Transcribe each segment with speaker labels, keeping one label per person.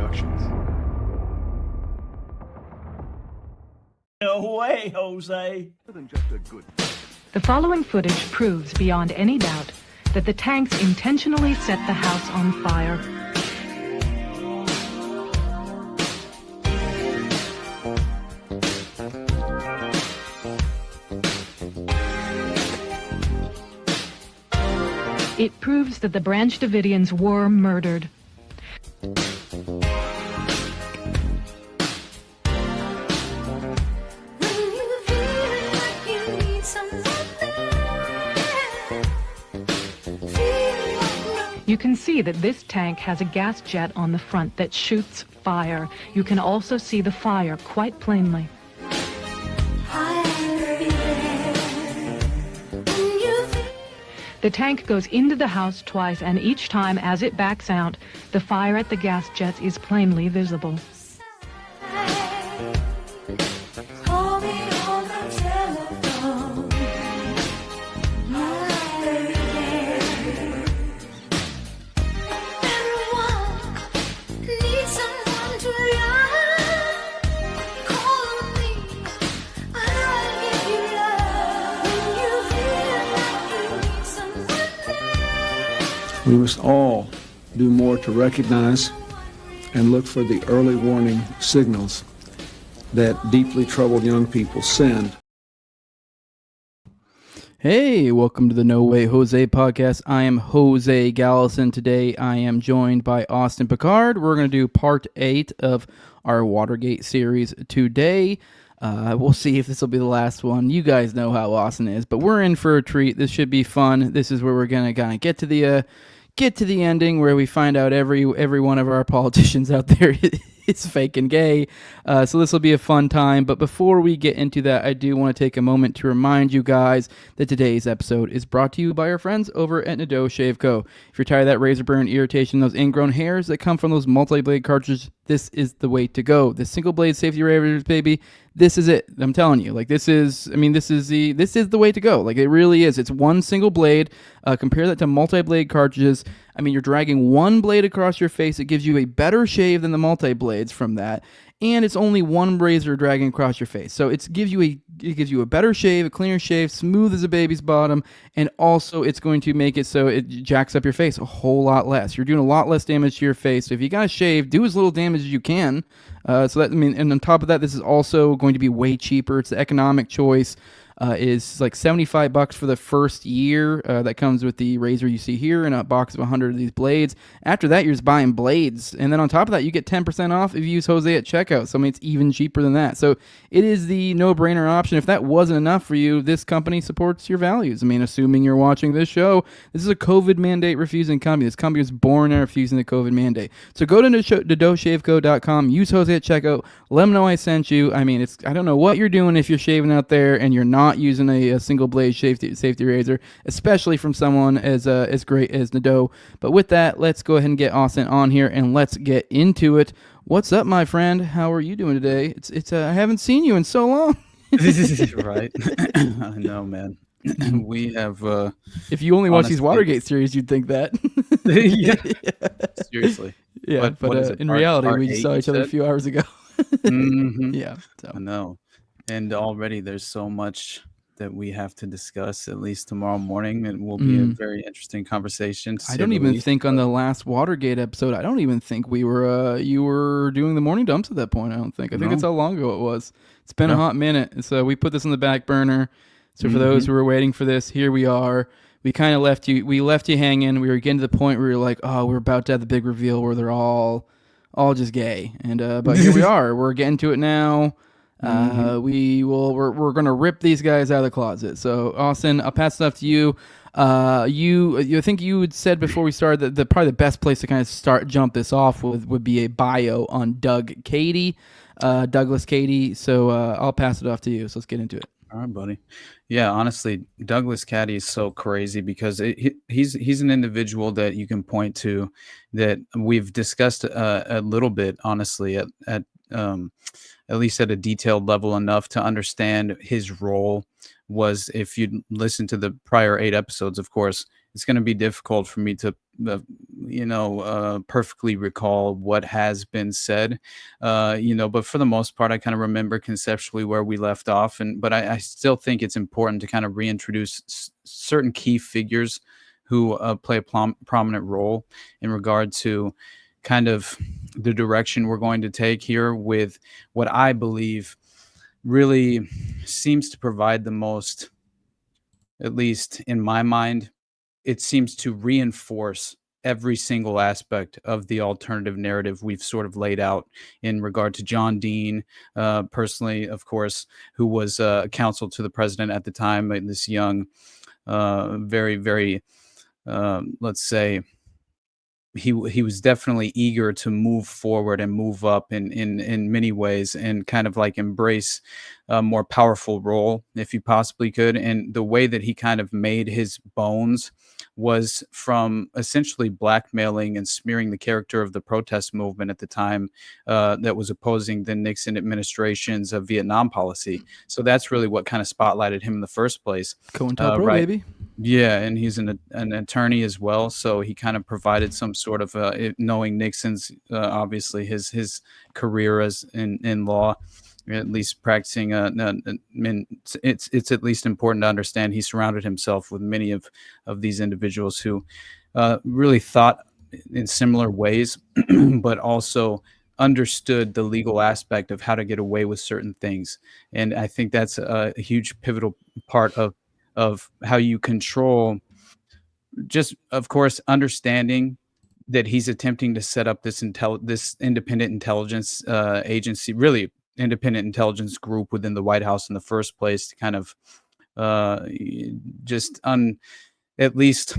Speaker 1: Productions.
Speaker 2: No way, Jose.
Speaker 3: The following footage proves beyond any doubt that the tanks intentionally set the house on fire. It proves that the Branch Davidians were murdered. You can see that this tank has a gas jet on the front that shoots fire. You can also see the fire quite plainly. The tank goes into the house twice, and each time as it backs out, the fire at the gas jet is plainly visible.
Speaker 4: We must all do more to recognize and look for the early warning signals that deeply troubled young people send.
Speaker 1: Hey, welcome to the No Way Jose podcast. I am Jose Gallison. Today I am joined by Austin Picard. We're going to do part 8 of our Watergate series today. We'll see if this will be the last one. You guys know how Austin is, but we're in for a treat. This should be fun. This is where we're going to kind of get to the ending where we find out every one of our politicians out there is fake and gay. So this will be a fun time. But before we get into that, I do want to take a moment to remind you guys that today's episode is brought to you by our friends over at NWJ. If you're tired of that razor burn irritation, those ingrown hairs that come from those multi-blade cartridges, this is the way to go. The single blade safety razors, baby. This is it. I'm telling you, this is the way to go. Like, it really is. It's one single blade. Compare that to multi-blade cartridges. I mean, you're dragging one blade across your face. It gives you a better shave than the multi-blades from that. And it's only one razor dragging across your face. So it gives you a better shave, a cleaner shave, smooth as a baby's bottom, and also it's going to make it so it jacks up your face a whole lot less. You're doing a lot less damage to your face. So if you got to shave, do as little damage as you can. And on top of that, this is also going to be way cheaper. It's the economic choice. Is like $75 for the first year. That comes with the razor you see here and a box of 100 of these blades. After that, you're just buying blades. And then on top of that, you get 10% off if you use Jose at checkout. So I mean, it's even cheaper than that. So it is the no-brainer option. If that wasn't enough for you, this company supports your values. I mean, assuming you're watching this show, this is a COVID mandate refusing company. This company was born out refusing the COVID mandate. So go to doshaveco.com, use Jose at checkout, let them know I sent you. I mean, I don't know what you're doing if you're shaving out there and you're not using a single blade safety razor, especially from someone as great as Nadeau. But with that, let's go ahead and get Austin on here and let's get into it. What's up, my friend? How are you doing today? I haven't seen you in so long.
Speaker 5: Right. I know, man. We have
Speaker 1: if you only watch these Watergate series, you'd think that.
Speaker 5: Yeah. Seriously.
Speaker 1: Yeah, but in reality, we just saw each other a few hours ago.
Speaker 5: Mm-hmm.
Speaker 1: Yeah. So.
Speaker 5: I know. And already there's so much that we have to discuss, at least tomorrow morning. It will be a very interesting conversation.
Speaker 1: I don't even think on the last Watergate episode, I don't even think you were doing the morning dumps at that point. I think that's how long ago it was. It's been a hot minute. So we put this on the back burner. So for those who were waiting for this, here we are. We kind of left you hanging. We were getting to the point where we were like, oh, we're about to have the big reveal where they're all just gay. And but here we are. We're getting to it now. We're gonna rip these guys out of the closet. So Austin, I'll pass it off to you. I think you had said before we started that probably the best place to kind of jump this off with would be a bio on Douglas Cady. So I'll pass it off to you. So let's get into it.
Speaker 5: All right, buddy. Yeah, honestly, Douglas Cady is so crazy because he's an individual that you can point to that we've discussed a little bit, honestly, at least at a detailed level enough to understand his role was, if you listen to the prior 8 episodes, of course, it's going to be difficult for me to perfectly recall what has been said, but for the most part I kind of remember conceptually where we left off. But I still think it's important to kind of reintroduce certain key figures who play a prominent role in regard to kind of the direction we're going to take here with what I believe really seems to provide the most, at least in my mind, it seems to reinforce every single aspect of the alternative narrative we've sort of laid out in regard to John Dean, personally, of course, who was counsel to the president at the time, this young, very, very, let's say, he was definitely eager to move forward and move up in many ways and kind of like embrace a more powerful role if he possibly could. And the way that he kind of made his bones was from essentially blackmailing and smearing the character of the protest movement at the time, that was opposing the Nixon administration's Vietnam policy. So that's really what kind of spotlighted him in the first place.
Speaker 1: COINTELPRO,
Speaker 5: Right.
Speaker 1: baby.
Speaker 5: Yeah, and he's an attorney as well, so he kind of provided some sort of knowing Nixon's obviously his career as in law, at least practicing. It's at least important to understand he surrounded himself with many of these individuals who really thought in similar ways, but also understood the legal aspect of how to get away with certain things. And I think that's a huge pivotal part of how you control, just of course understanding that he's attempting to set up this independent intelligence agency, really independent intelligence group within the White House in the first place, to kind of just at least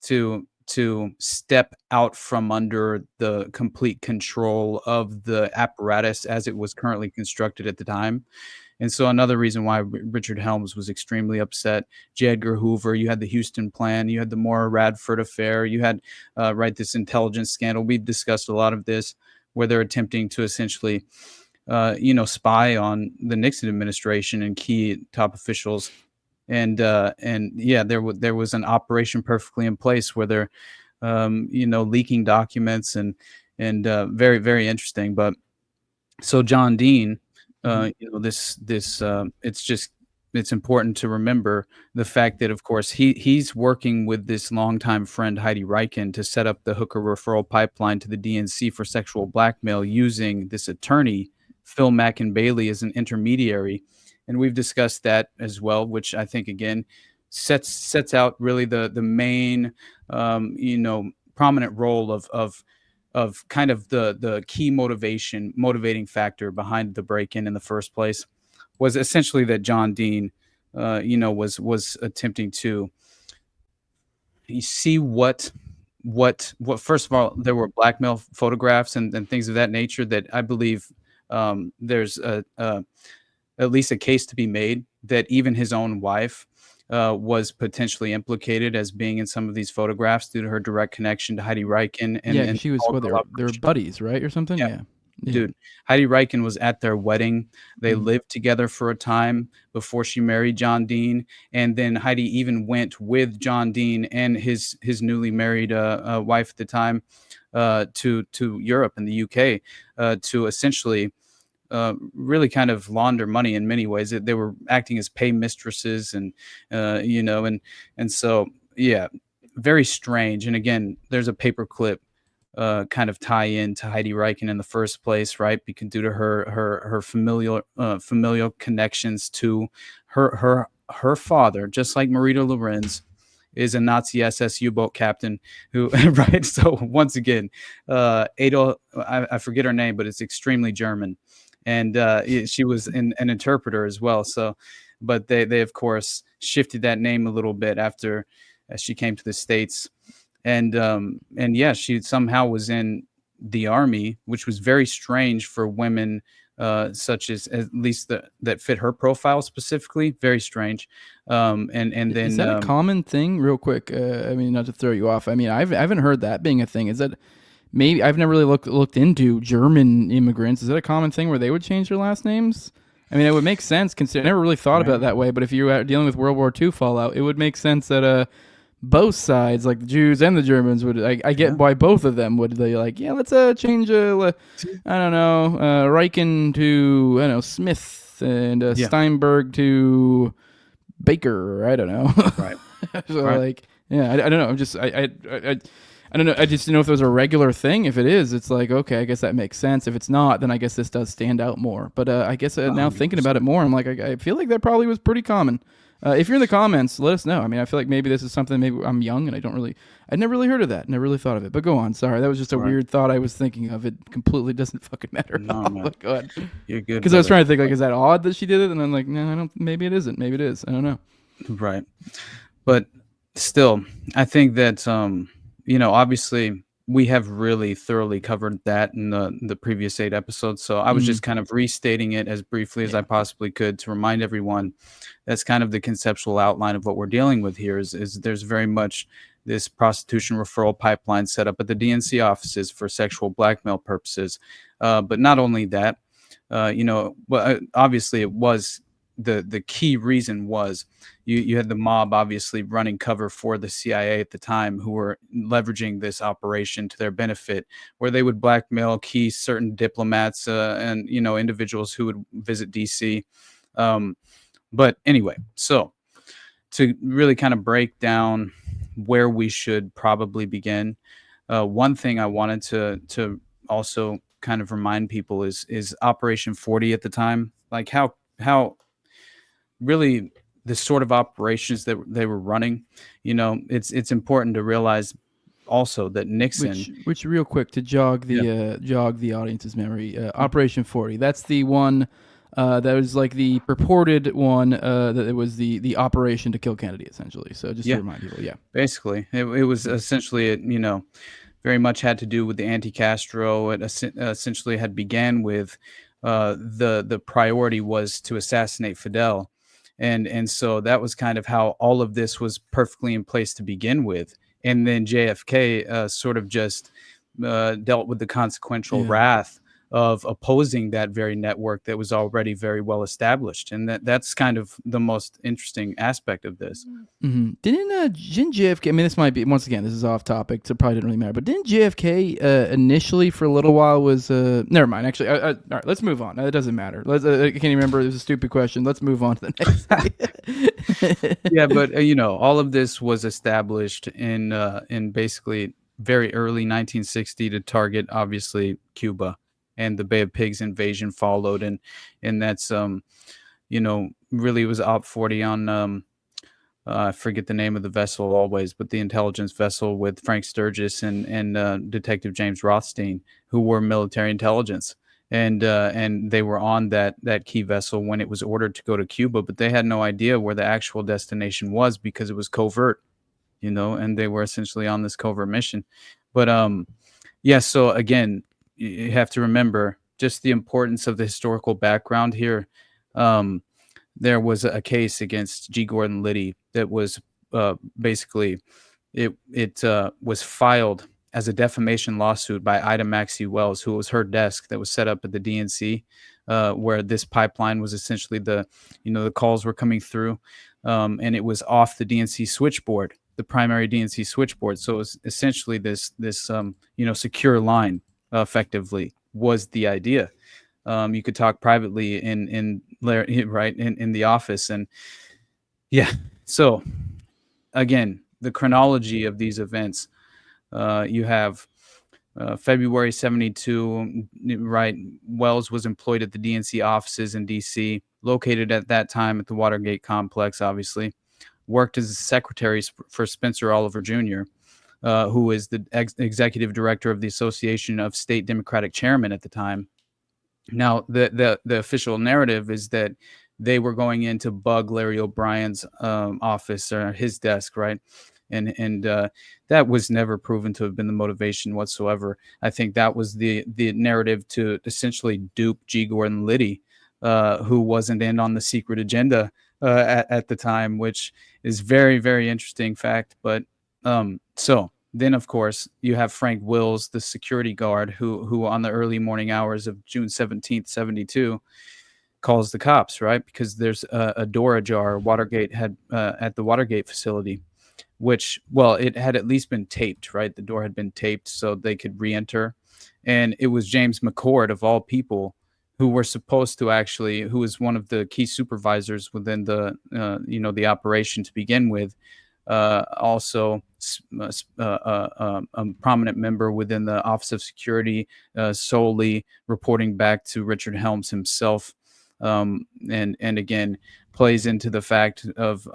Speaker 5: to step out from under the complete control of the apparatus as it was currently constructed at the time. And so another reason why Richard Helms was extremely upset, J. Edgar Hoover, you had the Houston Plan, you had the Maura Radford affair, you had this intelligence scandal. We've discussed a lot of this, where they're attempting to essentially, spy on the Nixon administration and key top officials. And yeah, there was an operation perfectly in place where they're, leaking documents and very, very interesting. But so John Dean, it's important to remember the fact that, of course, he's working with this longtime friend Heidi Reichen to set up the hooker referral pipeline to the DNC for sexual blackmail, using this attorney Phil Mackin-Bailey as an intermediary. And we've discussed that as well, which I think again sets out really the main prominent role of kind of the key motivating factor behind the break-in in the first place, was essentially that John Dean, was attempting to see what first of all, there were blackmail photographs and things of that nature that I believe there's at least a case to be made that even his own wife was potentially implicated as being in some of these photographs due to her direct connection to Heidi Reichen. And
Speaker 1: she was they were buddies, right, or something. Yeah.
Speaker 5: Dude, Heidi Reichen was at their wedding. They lived together for a time before she married John Dean, and then Heidi even went with John Dean and his newly married wife at the time to Europe and the UK to essentially really kind of launder money in many ways. They were acting as pay mistresses, and and so yeah, very strange. And again, there's a paperclip kind of tie in to Heidi Reichen in the first place, right? Because due to her familial connections to her father, just like Marita Lorenz is a Nazi SS U-boat captain who, right? So once again, Adol, I forget her name, but it's extremely German. And she was an interpreter as well. So, but they of course shifted that name a little bit after she came to the States. And yeah, she somehow was in the army, which was very strange for women, such as at least that fit her profile specifically. Very strange. And then
Speaker 1: is that a common thing? Real quick, I mean, not to throw you off. I mean, I haven't heard that being a thing. Is that maybe I've never really looked into German immigrants? Is that a common thing where they would change their last names? I mean, it would make sense. I never really thought about it that way. But if you were dealing with World War II fallout, it would make sense that both sides, like the Jews and the Germans, would I get why both of them would they like, yeah, let's change I don't know, Riken to, I don't know, Smith, and Steinberg to Baker, or I don't know.
Speaker 5: Right.
Speaker 1: So like, yeah, I don't know. I'm just I don't know. I just didn't know if it was a regular thing. If it is, it's like, okay, I guess that makes sense. If it's not, then I guess this does stand out more. But I guess now thinking about it more, I'm like, I feel like that probably was pretty common. If you're in the comments, let us know. I mean, I feel like maybe this is something, maybe I'm young and I'd never really heard of that. Never really thought of it. But go on. Sorry. That was just a weird thought I was thinking of. It completely doesn't fucking matter.
Speaker 5: No, man.
Speaker 1: Go ahead.
Speaker 5: You're good.
Speaker 1: Because I was trying to think, like, is that odd that she did it? And I'm like, no, I don't, maybe it isn't. Maybe it is. I don't know.
Speaker 5: Right. But still, I think that, obviously we have really thoroughly covered that in the previous 8 episodes. So I was just kind of restating it as briefly as I possibly could to remind everyone that's kind of the conceptual outline of what we're dealing with here is there's very much this prostitution referral pipeline set up at the DNC offices for sexual blackmail purposes. But not only that, obviously it was the key reason was you had the mob obviously running cover for the CIA at the time, who were leveraging this operation to their benefit, where they would blackmail key certain diplomats and individuals who would visit DC. But anyway, so to really kind of break down where we should probably begin, one thing I wanted to also kind of remind people is Operation 40 at the time, like how really the sort of operations that they were running. It's important to realize also that Nixon,
Speaker 1: which real quick to jog the audience's memory, Operation 40. That's the one that was like the purported one that it was the operation to kill Kennedy, essentially. So just to remind people,
Speaker 5: basically it was essentially very much had to do with the anti-Castro. It essentially had began with the priority was to assassinate Fidel. And so that was kind of how all of this was perfectly in place to begin with. And then JFK sort of just dealt with the consequential wrath of opposing that very network that was already very well established. And that's kind of the most interesting aspect of this.
Speaker 1: Mm-hmm. Didn't JFK, I mean, this might be, once again, this is off topic, so it probably didn't really matter, but didn't JFK initially for a little while was, never mind, actually, all right, let's move on. It doesn't matter. I can't even remember, it was a stupid question. Let's move on to the next.
Speaker 5: Yeah, but, all of this was established in basically very early 1960 to target, obviously, Cuba. And the Bay of Pigs invasion followed, and that's really was Op 40 on I forget the name of the vessel always, but the intelligence vessel with Frank Sturgis and Detective James Rothstein, who were military intelligence, and they were on that key vessel when it was ordered to go to Cuba, but they had no idea where the actual destination was because it was covert, and they were essentially on this covert mission. But so again, you have to remember just the importance of the historical background here. There was a case against G. Gordon Liddy that was basically it was filed as a defamation lawsuit by Ida Maxey Wells, who was her desk that was set up at the DNC, where this pipeline was essentially the calls were coming through, and it was off the DNC switchboard, the primary DNC switchboard. So it was essentially this secure line. Effectively was the idea. You could talk privately in the office, and so again, the chronology of these events, you have February 72, right? Wells was employed at the DNC offices in DC, located at that time at the Watergate complex, obviously, worked as a secretary for Spencer Oliver Jr., who is the executive director of the Association of State Democratic Chairmen at the time. Now, the official narrative is that they were going in to bug Larry O'Brien's office or his desk, right? And that was never proven to have been the motivation whatsoever. I think that was the narrative to essentially dupe G. Gordon Liddy, who wasn't in on the secret agenda at the time, which is very, very interesting fact. But so then, of course, you have Frank Wills, the security guard, who on the early morning hours of June 17th, 72, calls the cops, right? Because there's a door ajar Watergate had at the Watergate facility. which, well, it had at least been taped, right? The door had been taped so they could re-enter. And it was James McCord, of all people, who were supposed to actually, who was one of the key supervisors within the, the operation to begin with, also a prominent member within the Office of Security, solely reporting back to Richard Helms himself, and again plays into the fact of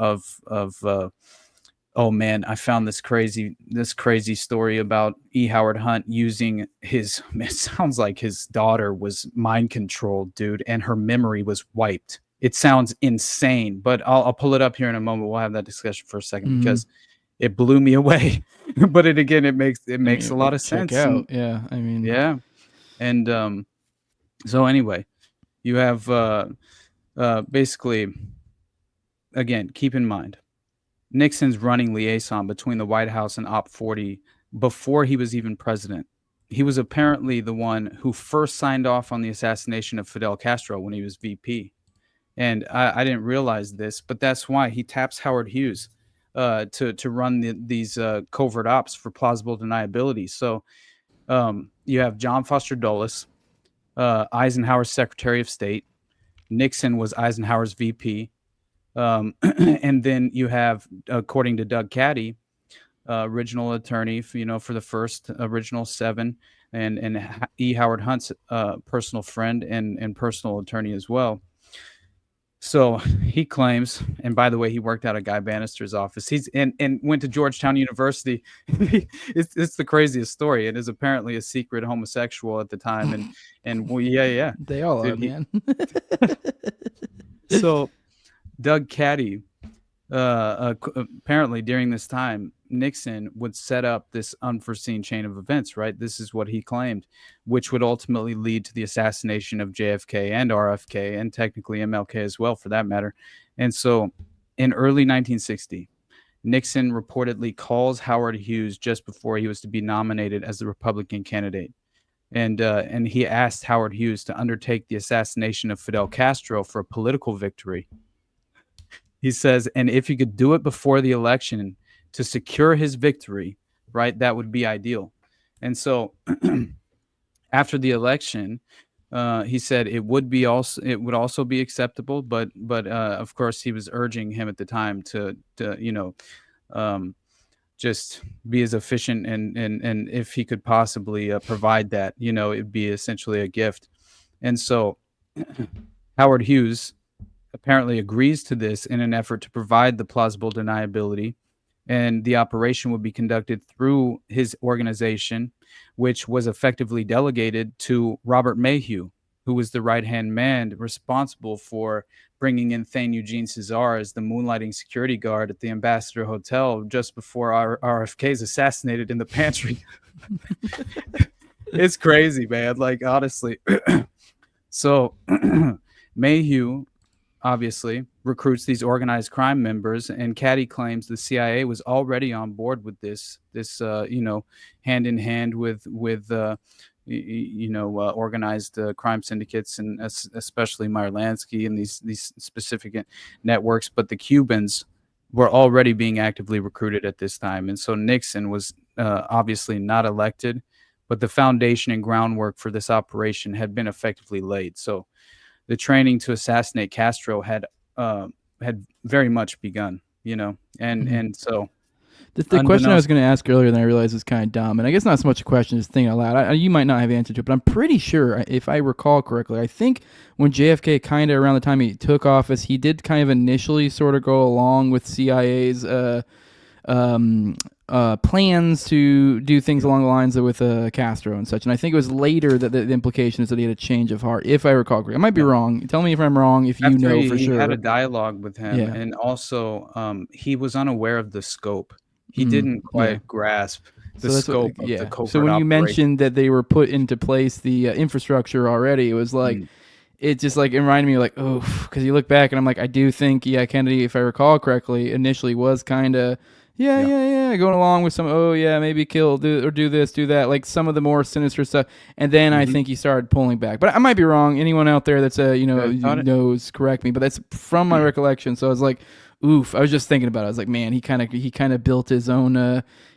Speaker 5: oh man, I found this crazy story about E. Howard Hunt using his. It sounds like his daughter was mind controlled, dude, and her memory was wiped. It sounds insane, but I'll pull it up here in a moment. We'll have that discussion for a second because it blew me away. But it makes a lot of sense.
Speaker 1: Yeah, I mean,
Speaker 5: yeah, and so anyway, you have basically, again, keep in mind, Nixon's running liaison between the White House and Op 40 before he was even president. He was apparently the one who first signed off on the assassination of Fidel Castro when he was VP. And I didn't realize this, but that's why he taps Howard Hughes to run these covert ops for plausible deniability. So you have John Foster Dulles, Eisenhower's Secretary of State. Nixon was Eisenhower's VP. And then you have, according to Doug Caddy, original attorney, for the first original 7, and E. Howard Hunt's personal friend and personal attorney as well. So he claims, and by the way, he worked out of Guy Bannister's office. He's and went to Georgetown University. It's the craziest story. It is apparently a secret homosexual at the time, and well, yeah,
Speaker 1: they all are, man.
Speaker 5: So Doug Caddy, apparently during this time, Nixon would set up this unforeseen chain of events, right? This is what he claimed, which would ultimately lead to the assassination of JFK and RFK, and technically MLK as well, for that matter. And so in early 1960, Nixon reportedly calls Howard Hughes just before he was to be nominated as the Republican candidate. And he asked Howard Hughes to undertake the assassination of Fidel Castro for a political victory. He says, and if he could do it before the election to secure his victory, right, that would be ideal. And so after the election, he said it would also be acceptable, but of course he was urging him at the time to just be as efficient and if he could possibly provide that, it'd be essentially a gift. And so Howard Hughes apparently agrees to this in an effort to provide the plausible deniability, and the operation would be conducted through his organization, which was effectively delegated to Robert Mayhew, who was the right-hand man responsible for bringing in Thane Eugene Cesar as the moonlighting security guard at the Ambassador Hotel just before RFK is assassinated in the pantry. It's crazy, man. Like, honestly. So Mayhew obviously recruits these organized crime members, and Caddy claims the CIA was already on board with this hand in hand with organized crime syndicates, and especially Meyer Lansky and these specific networks. But the Cubans were already being actively recruited at this time, and so Nixon was obviously not elected, but the foundation and groundwork for this operation had been effectively laid. So the training to assassinate Castro had very much begun, and so
Speaker 1: the question I was going to ask earlier, then I realized was kind of dumb, and I guess not so much a question as thinking out loud. You might not have answered to it, but I'm pretty sure, if I recall correctly, I think when JFK kind of around the time he took office, he did kind of initially sort of go along with CIA's plans to do things along the lines of with Castro and such. And I think it was later that the implication is that he had a change of heart, if I recall correctly. I might be wrong. Tell me if I'm wrong, if you know for sure.
Speaker 5: He had a dialogue with him, and also he was unaware of the scope. He didn't quite grasp the scope of the covert
Speaker 1: So when you
Speaker 5: operation.
Speaker 1: mentioned that they were put into place the infrastructure already, it was like, it just like it reminded me like, because you look back and I'm like, I do think, Kennedy, if I recall correctly, initially was kind of yeah, going along with some, oh yeah, maybe do this, do that, like some of the more sinister stuff, and then I think he started pulling back. But I might be wrong. Anyone out there that's knows, correct me. But that's from my recollection. So I was like, oof. I was just thinking about it. I was like, man, he kind of built his own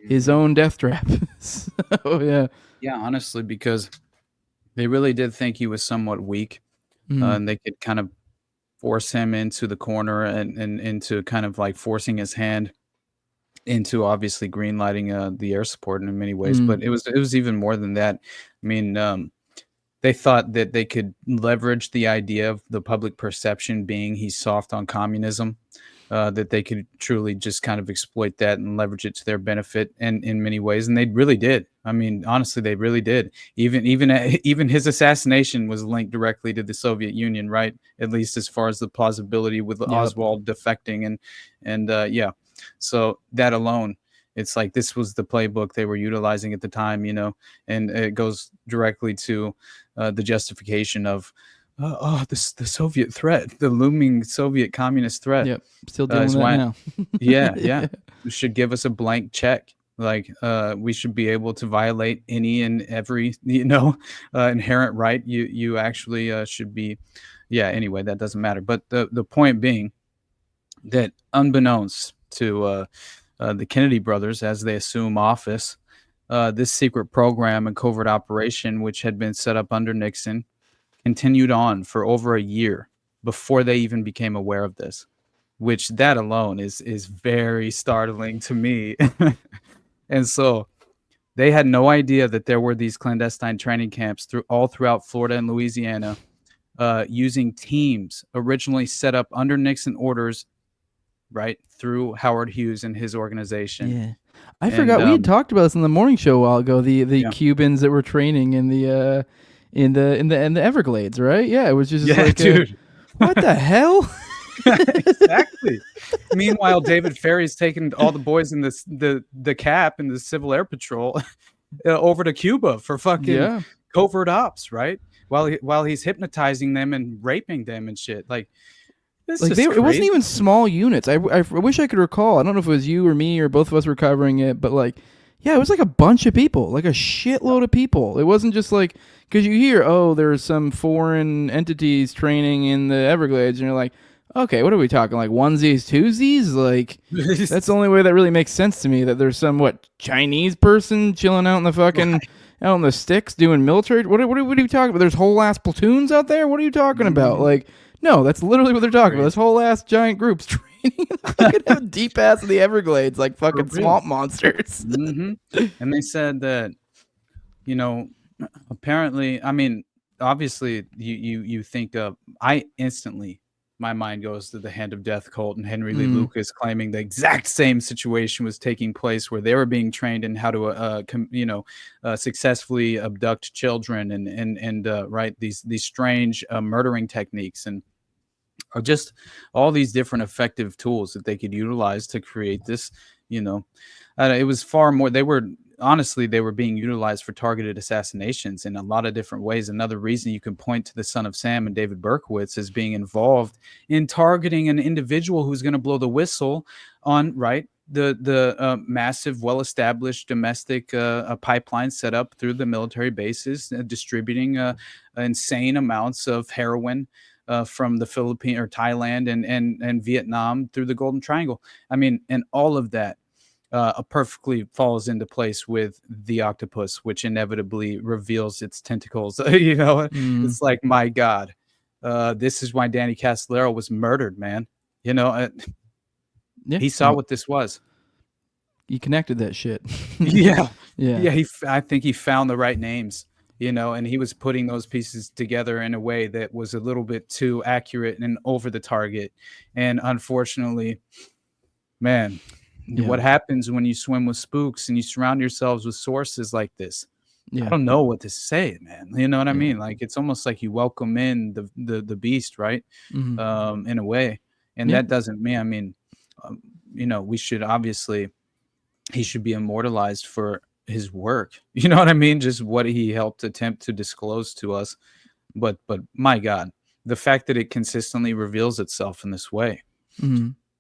Speaker 1: death trap. So yeah,
Speaker 5: Yeah, honestly, because they really did think he was somewhat weak, and they could kind of force him into the corner and into kind of like forcing his hand into obviously green lighting the air support in many ways. But it was even more than that. I mean, they thought that they could leverage the idea of the public perception being he's soft on communism, that they could truly just kind of exploit that and leverage it to their benefit and in many ways. And they really did. I mean, honestly, they really did. Even his assassination was linked directly to the Soviet Union, right? At least as far as the plausibility with Oswald defecting and yeah. So that alone, it's like this was the playbook they were utilizing at the time, and it goes directly to the justification of the Soviet threat, the looming Soviet communist threat.
Speaker 1: Yep, still dealing with that now.
Speaker 5: Yeah. Should give us a blank check. Like we should be able to violate any and every inherent right. You actually should be. Yeah. Anyway, that doesn't matter. But the point being that unbeknownst to the Kennedy brothers as they assume office, this secret program and covert operation, which had been set up under Nixon, continued on for over a year before they even became aware of this, which that alone is very startling to me. And so they had no idea that there were these clandestine training camps all throughout Florida and Louisiana, using teams originally set up under Nixon orders, right, through Howard Hughes and his organization.
Speaker 1: Yeah, I forgot we had talked about this in the morning show a while ago. The Cubans that were training in the Everglades, right? Yeah, it was just like,
Speaker 5: dude,
Speaker 1: what the hell?
Speaker 5: Exactly. Meanwhile, David Ferry's taking all the boys in the CAP and the Civil Air Patrol over to Cuba for fucking covert ops, right? While he's hypnotizing them and raping them and shit. Like
Speaker 1: it wasn't even small units. I wish I could recall. I don't know if it was you or me or both of us were covering it, but like, yeah, it was like a bunch of people, like a shitload of people. It wasn't just like, because you hear, oh, there's some foreign entities training in the Everglades, and you're like, okay, what are we talking? Like onesies, twosies? Like, that's the only way that really makes sense to me, that there's some, Chinese person chilling out in the fucking, out in the sticks doing military. What are you talking about? There's whole ass platoons out there? What are you talking about? Like, no, that's literally what they're talking about. This whole ass giant groups training in the fucking deep ass of the Everglades, like fucking swamp monsters.
Speaker 5: And they said that, apparently, I mean, obviously, you think of, my mind goes to the Hand of Death cult and Henry Lee Lucas claiming the exact same situation was taking place, where they were being trained in how to, successfully abduct children and right, these strange murdering techniques and just all these different effective tools that they could utilize to create this. It was far more. They were being utilized for targeted assassinations in a lot of different ways. Another reason you can point to the Son of Sam and David Berkowitz as being involved in targeting an individual who's going to blow the whistle on, right, the massive, well-established domestic pipeline set up through the military bases, distributing insane amounts of heroin from the Philippines or Thailand and Vietnam through the Golden Triangle. I mean, and all of that perfectly falls into place with the octopus, which inevitably reveals its tentacles. It's like, my God, this is why Danny Castellero was murdered, man. He saw what this was.
Speaker 1: He connected that shit.
Speaker 5: Yeah. I think he found the right names, and he was putting those pieces together in a way that was a little bit too accurate and over the target. And unfortunately, man, what happens when you swim with spooks and you surround yourselves with sources like this? I don't know what to say, man. You know what I mean? Like, it's almost like you welcome in the beast, right? In a way. And that doesn't mean, I mean, we should he should be immortalized for his work. You know what I mean? Just what he helped attempt to disclose to us. But my God, the fact that it consistently reveals itself in this way.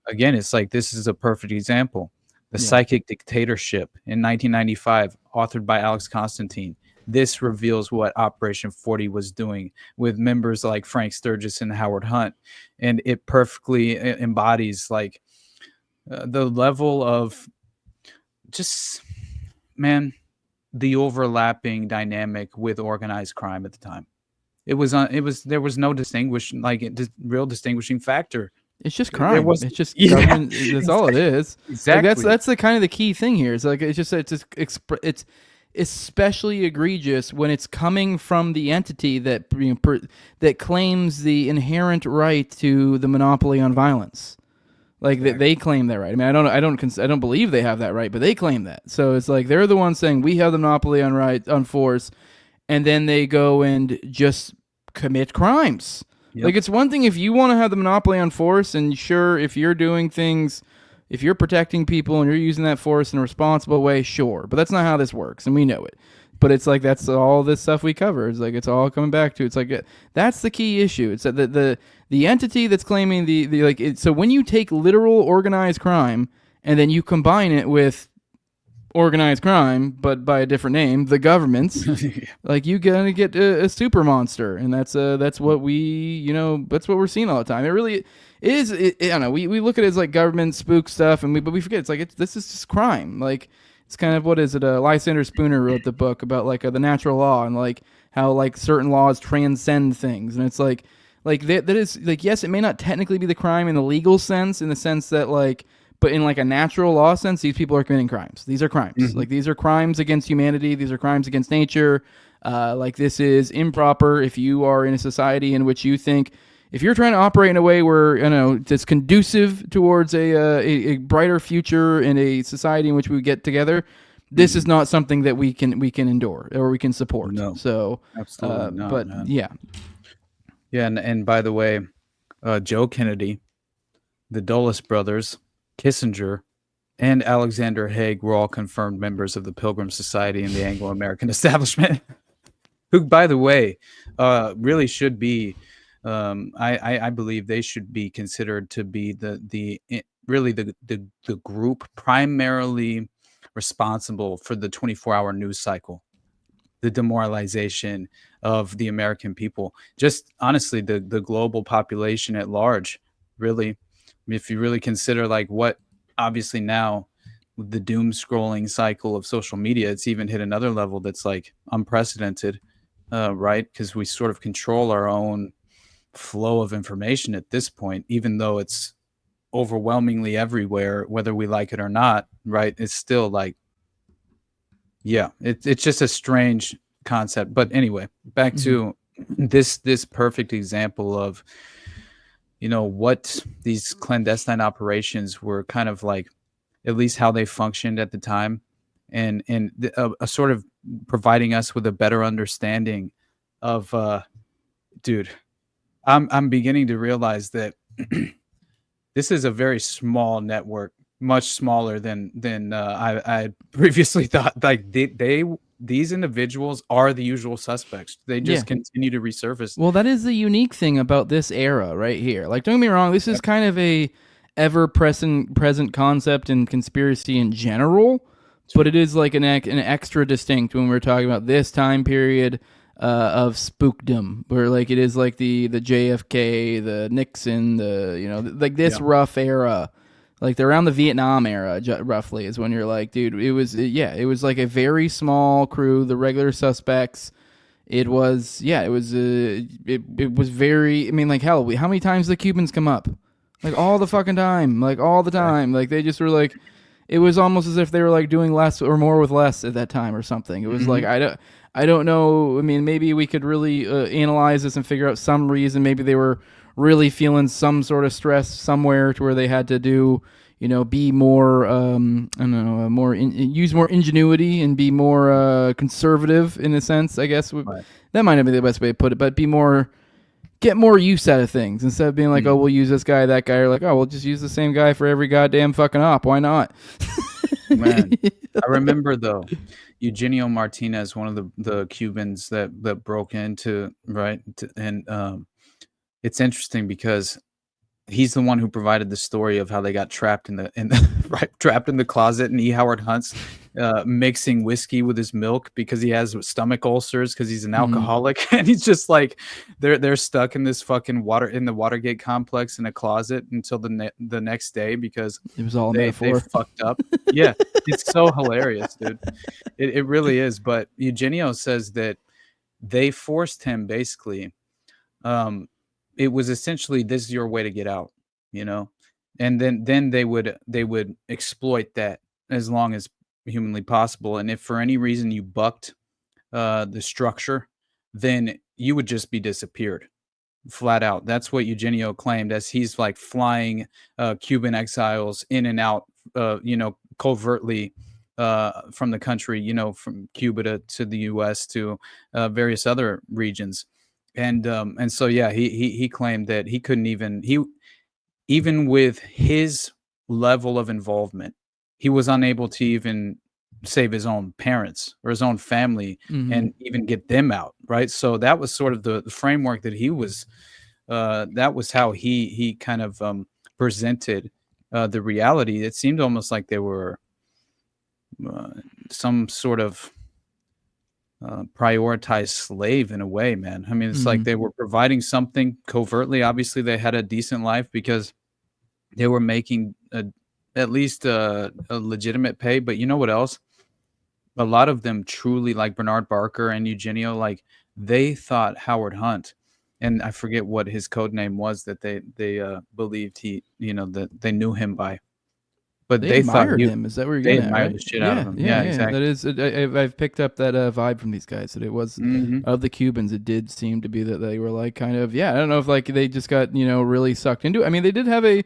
Speaker 5: Again, it's like, this is a perfect example. The Psychic Dictatorship in 1995, authored by Alex Constantine. This reveals what Operation 40 was doing with members like Frank Sturgis and Howard Hunt, and it perfectly embodies like the level of just, man, the overlapping dynamic with organized crime at the time. There was no real distinguishing factor.
Speaker 1: It's just crime.
Speaker 5: Was,
Speaker 1: it's just government. That's all it is.
Speaker 5: Exactly.
Speaker 1: Like that's the kind of the key thing here. It's like it's especially egregious when it's coming from the entity that that claims the inherent right to the monopoly on violence. Like they claim that right. I mean, I don't believe they have that right, but they claim that. So it's like they're the ones saying we have the monopoly on force, and then they go and just commit crimes. Yep. Like, it's one thing if you want to have the monopoly on force, and sure, if you're doing things, if you're protecting people and you're using that force in a responsible way, sure. But that's not how this works, and we know it. But it's like that's all this stuff we cover. It's like it's all coming back to. It's like that's the key issue. It's that the entity that's claiming so when you take literal organized crime and then you combine it with organized crime, but by a different name, the government's, like you're gonna get a super monster, and that's what that's what we're seeing all the time. It really is. I don't know. We look at it as like government spook stuff, but we forget it's like this is just crime. Like it's kind of what is it? Lysander Spooner wrote the book about like the natural law and like how like certain laws transcend things, and it's like that is like yes, it may not technically be the crime in the legal sense, in the sense that like. But in like a natural law sense, these people are committing crimes. These are crimes. Mm-hmm. Like these are crimes against humanity. These are crimes against nature. Like this is improper if you are in a society in which you think, if you're trying to operate in a way where that's conducive towards a brighter future in a society in which we get together, this is not something that we can endure or we can support. No, so absolutely not. But man. Yeah,
Speaker 5: and by the way, Joe Kennedy, the Dulles brothers, Kissinger, and Alexander Haig were all confirmed members of the Pilgrim Society and the Anglo-American establishment, who, by the way, really should be, I believe they should be considered to be the group primarily responsible for the 24-hour news cycle, the demoralization of the American people, just honestly the global population at large, really. If you really consider like what obviously now with the doom scrolling cycle of social media, it's even hit another level that's like unprecedented, right? Because we sort of control our own flow of information at this point, even though it's overwhelmingly everywhere, whether we like it or not, right? It's still like, yeah, it's just a strange concept. But anyway, back to this perfect example of what these clandestine operations were kind of like, at least how they functioned at the time, and a sort of providing us with a better understanding of, dude, I'm beginning to realize that this is a very small network, much smaller than I previously thought. Like these individuals are the usual suspects. They just continue to resurface.
Speaker 1: Well, that is the unique thing about this era right here. Like, don't get me wrong, this is kind of a ever-present concept in conspiracy in general, but it is like an extra distinct when we're talking about this time period of spookdom, where like it is like the JFK, the Nixon, like this rough era. Like they're around the Vietnam era, roughly, is when you're like, dude, it was like a very small crew, the regular suspects. It was very. I mean, like hell, how many times the Cubans come up? Like all the fucking time, like all the time. Like they just were like, it was almost as if they were like doing less or more with less at that time or something. It was like I don't know. I mean, maybe we could really analyze this and figure out some reason. Maybe they were really feeling some sort of stress somewhere to where they had to do, be more, use more ingenuity and be more conservative in a sense, I guess. Right. That might not be the best way to put it, but get more use out of things instead of being like, oh, we'll use this guy, that guy, or like, oh, we'll just use the same guy for every goddamn fucking op. Why not?
Speaker 5: Man, I remember though, Eugenio Martinez, one of the Cubans that broke into, right, and it's interesting because he's the one who provided the story of how they got trapped in the right, trapped in the closet, and E. Howard Hunt's mixing whiskey with his milk because he has stomach ulcers because he's an alcoholic, and he's just like they're stuck in this fucking the Watergate complex in a closet until the next day because
Speaker 1: It was all a
Speaker 5: they
Speaker 1: metaphor.
Speaker 5: fucked up. Yeah, it's so hilarious, dude. It really is. But Eugenio says that they forced him basically. It was essentially, this is your way to get out, you know, and then they would exploit that as long as humanly possible. And if for any reason you bucked the structure, then you would just be disappeared flat out. That's what Eugenio claimed as he's like flying Cuban exiles in and out, covertly from the country, from Cuba to the U.S. to various other regions. And so yeah, he claimed that he couldn't even with his level of involvement, he was unable to even save his own parents or his own family and even get them out, right? So that was sort of the framework that he was that was how he kind of presented the reality. It seemed almost like they were some sort of prioritized slave in a way, man. I mean, it's like they were providing something covertly. Obviously, they had a decent life because they were making at least a legitimate pay. But you know what else? A lot of them truly, like Bernard Barker and Eugenio, like they thought Howard Hunt, and I forget what his code name was that they believed that they knew him by. But
Speaker 1: They
Speaker 5: they thought
Speaker 1: admired him. Is that where you're
Speaker 5: they
Speaker 1: getting at,
Speaker 5: admired
Speaker 1: right?
Speaker 5: the shit out of him. Yeah, exactly.
Speaker 1: That is. I've picked up that vibe from these guys. That it was of the Cubans. It did seem to be that they were like kind of I don't know if like they just got really sucked into it. I mean, they did have a.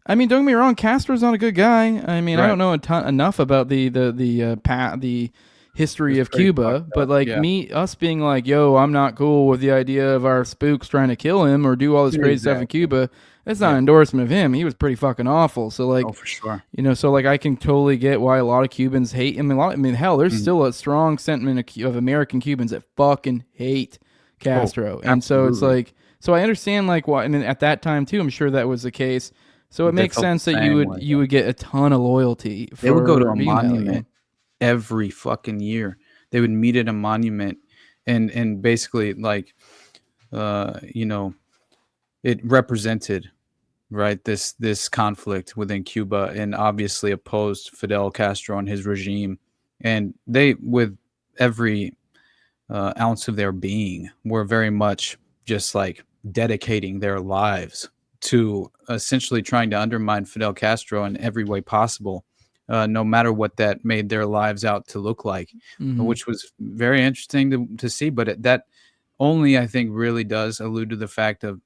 Speaker 1: I mean, don't get me wrong. Castro's not a good guy. I mean, I don't know enough about the history of Cuba, but like us being like, yo, I'm not cool with the idea of our spooks trying to kill him or do all this crazy stuff in Cuba. That's not an endorsement of him. He was pretty fucking awful. So like,
Speaker 5: oh, for sure.
Speaker 1: So like I can totally get why a lot of Cubans hate him. Hell, there's still a strong sentiment of American Cubans that fucking hate Castro. And so it's like, so I understand like why. I mean, at that time too, I'm sure that was the case. So it makes sense that you would get a ton of loyalty.
Speaker 5: They would go to a
Speaker 1: being
Speaker 5: monument every fucking year. They would meet at a monument and basically like, it represented this conflict within Cuba and obviously opposed Fidel Castro and his regime. And they, with every ounce of their being, were very much just like dedicating their lives to essentially trying to undermine Fidel Castro in every way possible, no matter what that made their lives out to look like, which was very interesting to see. But that only, I think, really does allude to the fact of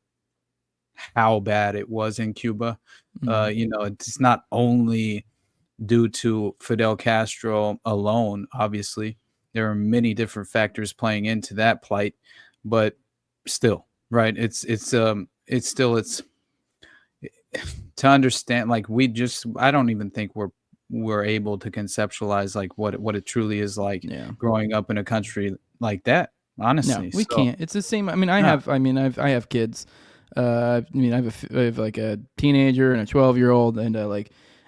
Speaker 5: how bad it was in Cuba. It's not only due to Fidel Castro alone. Obviously, there are many different factors playing into that plight, but still, right? It's to understand. Like I don't even think we're able to conceptualize like what it truly is like growing up in a country like that. Honestly,
Speaker 1: no, we can't. It's the same. I mean, I have kids. I have like a teenager and a 12-year-old, and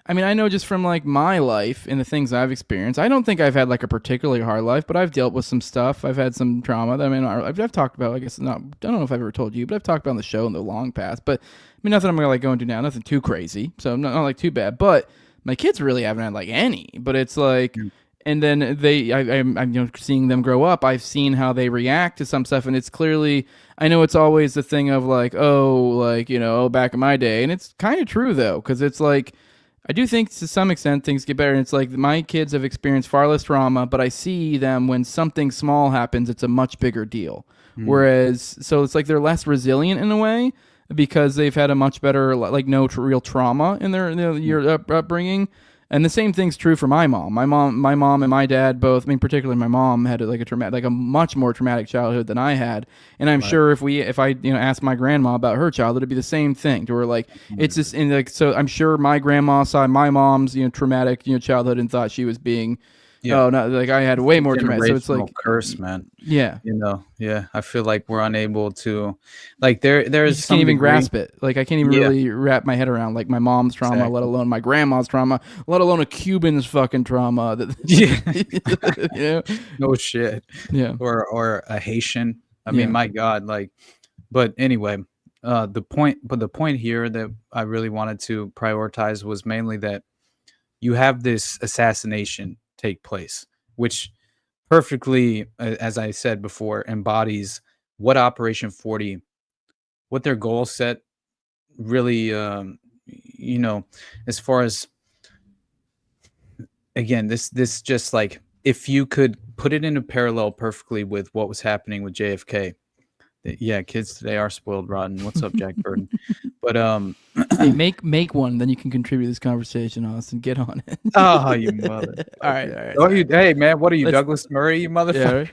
Speaker 1: I know just from like my life and the things I've experienced. I don't think I've had like a particularly hard life, but I've dealt with some stuff. I've had some trauma that I've talked about. I guess not. I don't know if I've ever told you, but I've talked about on the show in the long past. But I mean, nothing I'm gonna like go into now. Nothing too crazy, so not like too bad. But my kids really haven't had like any. But it's like. And then I'm seeing them grow up. I've seen how they react to some stuff, and it's clearly, I know it's always the thing of like, back in my day, and it's kind of true though, because it's like, I do think to some extent things get better, and it's like my kids have experienced far less trauma, but I see them when something small happens, it's a much bigger deal. Whereas, so it's like they're less resilient in a way because they've had a much better no real trauma in their upbringing. And the same thing's true for my mom. My mom and my dad both. I mean, particularly my mom had a much more traumatic childhood than I had. And I'm sure if I asked my grandma about her childhood, it'd be the same thing. To where like it's just so I'm sure my grandma saw my mom's traumatic childhood and thought she was being
Speaker 5: Yeah.
Speaker 1: Oh no, like I had way more traumatic. So it's
Speaker 5: Generational
Speaker 1: like,
Speaker 5: curse, man.
Speaker 1: yeah,
Speaker 5: Yeah. I feel like we're unable to, like, there
Speaker 1: you
Speaker 5: is
Speaker 1: just
Speaker 5: some
Speaker 1: can't even
Speaker 5: degree.
Speaker 1: grasp it. Like I can't even
Speaker 5: Yeah,
Speaker 1: really wrap my head around like my mom's trauma, let
Speaker 5: exactly.
Speaker 1: alone my grandma's trauma, let alone a Cuban's fucking trauma.
Speaker 5: Yeah,
Speaker 1: You know?
Speaker 5: no shit.
Speaker 1: Yeah.
Speaker 5: Or a Haitian. I mean,
Speaker 1: Yeah.
Speaker 5: my God, like, but anyway, the point here that I really wanted to prioritize was mainly that you have this assassination take place, which perfectly, as I said before, embodies what Operation 40, what their goal set really, as far as, again, this just like, if you could put it into parallel perfectly with what was happening with JFK. Yeah, kids today are spoiled rotten. What's up, Jack Burton? But
Speaker 1: Hey, make one, then you can contribute to this conversation, Austin. Get on it.
Speaker 5: oh, you mother.
Speaker 1: All right, all right.
Speaker 5: Oh, you, hey man, what are you,
Speaker 1: Let's-
Speaker 5: Douglas Murray, you motherfucker?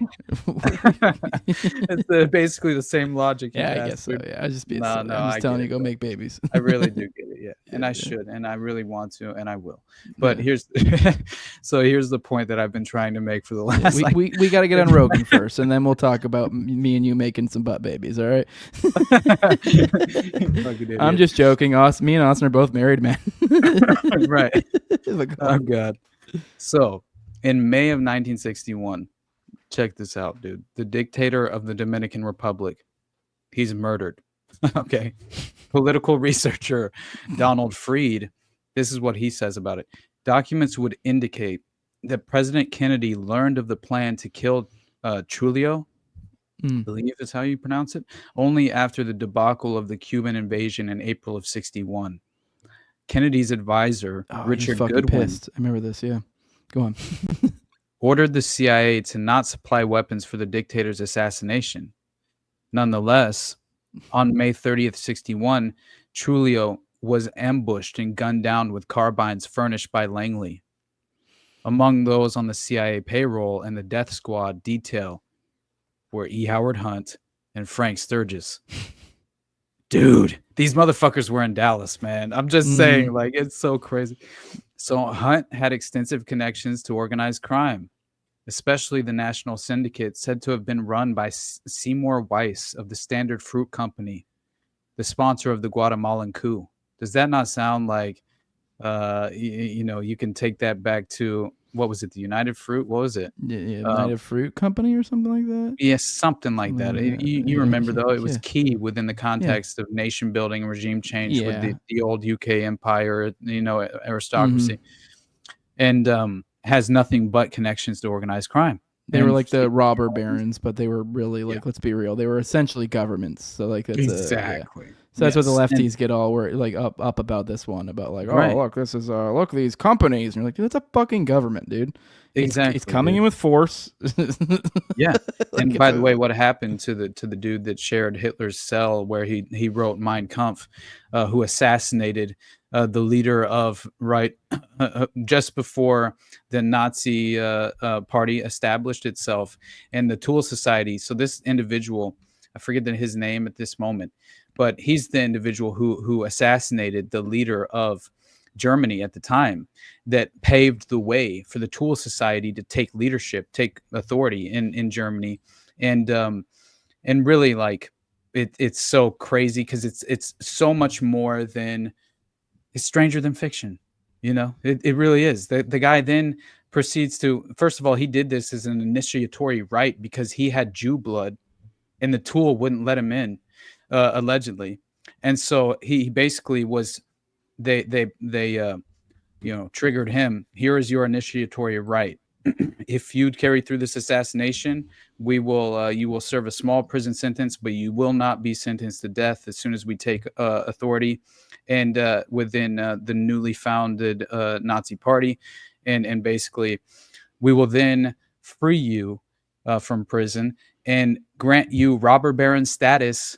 Speaker 1: Yeah.
Speaker 5: It's basically the same logic. You
Speaker 1: Yeah, I guess so.
Speaker 5: bastard.
Speaker 1: Yeah, I was just being
Speaker 5: No,
Speaker 1: silly.
Speaker 5: no,
Speaker 1: I'm
Speaker 5: I
Speaker 1: just telling
Speaker 5: get
Speaker 1: you,
Speaker 5: it,
Speaker 1: go
Speaker 5: bro.
Speaker 1: make babies.
Speaker 5: I really do get it, yeah, and I
Speaker 1: Yeah.
Speaker 5: should, and I really want to, and I will. But
Speaker 1: Yeah.
Speaker 5: here's so here's the point that I've been trying to make for the last.
Speaker 1: we,
Speaker 5: like,
Speaker 1: we got to get on Rogan first, and then we'll talk about me and you making some butt babies. All right.
Speaker 5: fucking
Speaker 1: I'm
Speaker 5: idiot.
Speaker 1: just joking. Me and Austin are both married men.
Speaker 5: Right.
Speaker 1: Like,
Speaker 5: Oh God. So in May of 1961, check this out, dude. The dictator of the Dominican Republic, he's murdered. Okay. Political researcher Donald Freed, this is what he says about it. Documents would indicate that President Kennedy learned of the plan to kill Trujillo, I believe is how you pronounce it, only after the debacle of the Cuban invasion in April of 61. Kennedy's advisor,
Speaker 1: oh, he's
Speaker 5: Richard
Speaker 1: fucking
Speaker 5: Goodwin,
Speaker 1: pissed. I remember this. Yeah. Go on.
Speaker 5: ordered the CIA to not supply weapons for the dictator's assassination. Nonetheless, on May 30th, 61, Trujillo was ambushed and gunned down with carbines furnished by Langley. Among those on the CIA payroll and the death squad detail were E. Howard Hunt and Frank Sturgis. Dude, these motherfuckers were in Dallas, man. I'm just saying, like, it's so crazy. So Hunt had extensive connections to organized crime, especially the National Syndicate, said to have been run by Seymour Weiss of the Standard Fruit Company, the sponsor of the Guatemalan coup. Does that not sound like, you can take that back to, what was it, the United Fruit? What was it?
Speaker 1: Yeah, United Fruit Company or something like that.
Speaker 5: Yes, something like that. You
Speaker 1: Yeah,
Speaker 5: remember, though, it was
Speaker 1: yeah.
Speaker 5: key within the context of nation building and regime change with
Speaker 1: Yeah.
Speaker 5: the old UK empire, aristocracy, and has nothing but connections to organized crime.
Speaker 1: They were
Speaker 5: And
Speaker 1: like the robber barons, but they were really like, let's be real, they were essentially governments. So like that's
Speaker 5: exactly.
Speaker 1: So that's what the
Speaker 5: Yes, and-
Speaker 1: lefties get all like up about this one, about like, oh
Speaker 5: Right.
Speaker 1: look, this is look these companies, and you're like, dude, that's a fucking government, dude.
Speaker 5: Exactly,
Speaker 1: It's coming
Speaker 5: dude.
Speaker 1: in with force.
Speaker 5: Yeah.
Speaker 1: Like,
Speaker 5: And
Speaker 1: it's
Speaker 5: by
Speaker 1: a-
Speaker 5: the way, what happened to the dude that shared Hitler's cell where he wrote Mein Kampf, who assassinated the leader of just before the Nazi party established itself, and the Tool Society. So this individual, I forget his name at this moment, but he's the individual who assassinated the leader of Germany at the time, that paved the way for the Tool Society to take leadership, take authority in Germany, and really, like, it's so crazy because it's so much more than, it's stranger than fiction. It really is. The guy then proceeds to, first of all, he did this as an initiatory rite because he had Jew blood, and the Tool wouldn't let him in, allegedly, and so he basically was. They triggered him. Here is your initiatory rite. If you carry through this assassination, you will serve a small prison sentence, but you will not be sentenced to death as soon as we take authority, and within the newly founded Nazi party, and basically we will then free you from prison and grant you robber baron status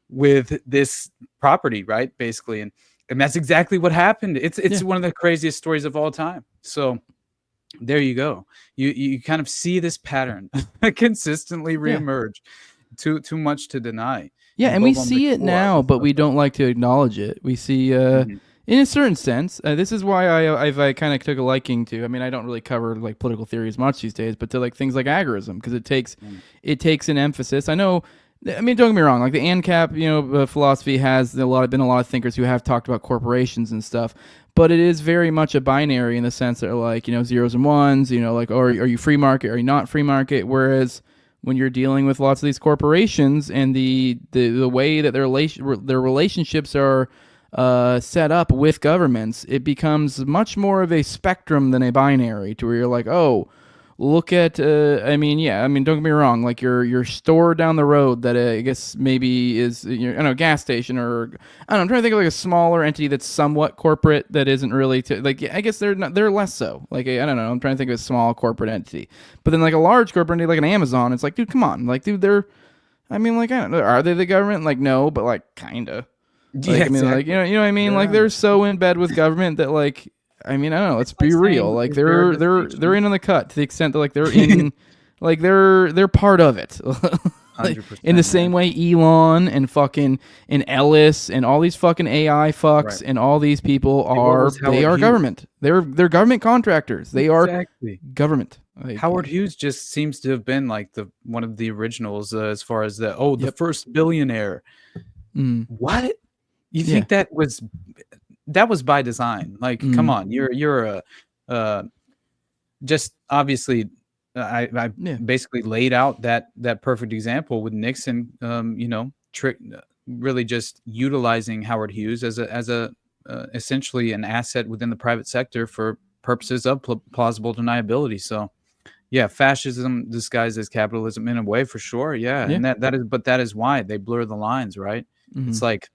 Speaker 5: with this property, right? Basically, and that's exactly what happened. It's one of the craziest stories of all time. So there you go. You kind of see this pattern consistently reemerge. Too much to deny.
Speaker 1: Yeah, and we see it now, but we don't like to acknowledge it. We see In a certain sense, this is why I kind of took a liking to. I mean, I don't really cover like political theory as much these days, but to like things like agorism, because it takes an emphasis. I know. I mean, don't get me wrong. Like the ANCAP, philosophy has been a lot of thinkers who have talked about corporations and stuff, but it is very much a binary in the sense that like zeros and ones. Like are you free market? Are you not free market? Whereas when you're dealing with lots of these corporations and the way that their relationships are set up with governments, it becomes much more of a spectrum than a binary, to where you're like, oh, look at don't get me wrong, like your store down the road that I guess maybe is a gas station, or I don't know, I'm trying to think of like a smaller entity that's somewhat corporate that isn't really I guess they're less so, like I don't know, I'm trying to think of a small corporate entity. But then like a large corporate entity like an Amazon, it's like, dude, come on, like, dude, I don't know, are they the government? Like, no, but like kinda. Like, I mean, exactly. Like, you know what I mean? Yeah. Like, they're so in bed with government that, like, I mean, I don't know. Let's be real. Like, they're in on the cut to the extent that, like, they're in, like, they're part of it. Like, in the same way, Elon and fucking and Ellis and all these fucking AI fucks, right, and all these people are government. They're government contractors. They are government. Like,
Speaker 5: Howard Hughes just seems to have been like one of the originals as far as the first billionaire. What? You think that was by design? Like, come on, you're just obviously. I basically laid out that perfect example with Nixon. Really just utilizing Howard Hughes as a essentially an asset within the private sector for purposes of plausible deniability. So, yeah, fascism disguised as capitalism in a way, for sure. Yeah. And that is why they blur the lines, right? Mm-hmm. It's like,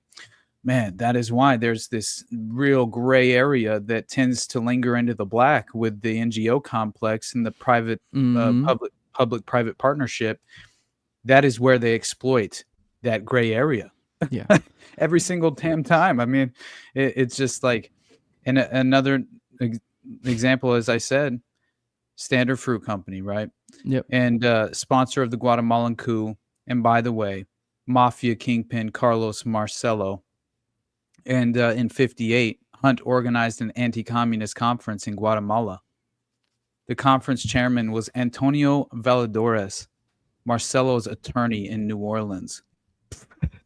Speaker 5: man, that is why there's this real gray area that tends to linger into the black with the NGO complex and the private public-private partnership. That is where they exploit that gray area. Yeah, every single damn time. I mean, it's just like, and another example, as I said, Standard Fruit Company, right? Yep. And sponsor of the Guatemalan coup, and by the way, mafia kingpin Carlos Marcello. And in 1958, Hunt organized an anti-communist conference in Guatemala. The conference chairman was Antonio Valadores, Marcelo's attorney in New Orleans.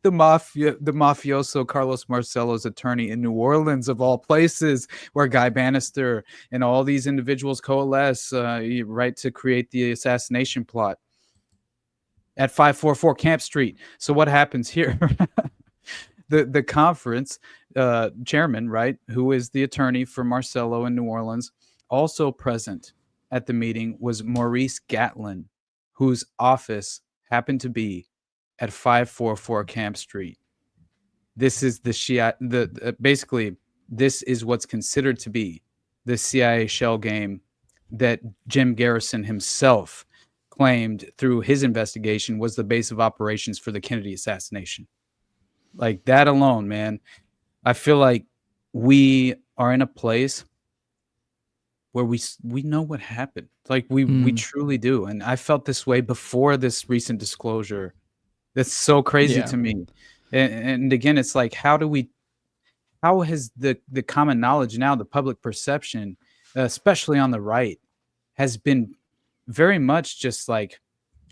Speaker 5: The mafioso Carlos Marcello's attorney in New Orleans, of all places, where Guy Bannister and all these individuals coalesce, right, to create the assassination plot at 544 Camp Street. So what happens here? The conference chairman, right, who is the attorney for Marcello in New Orleans, also present at the meeting was Maurice Gatlin, whose office happened to be at 544 Camp Street. This is basically this is what's considered to be the CIA shell game that Jim Garrison himself claimed through his investigation was the base of operations for the Kennedy assassination. Like, that alone, man, I feel like we are in a place where we know what happened. Like, we truly do. And I felt this way before this recent disclosure. That's so crazy to me. And again, it's like, how has the common knowledge now, the public perception, especially on the right, has been very much just like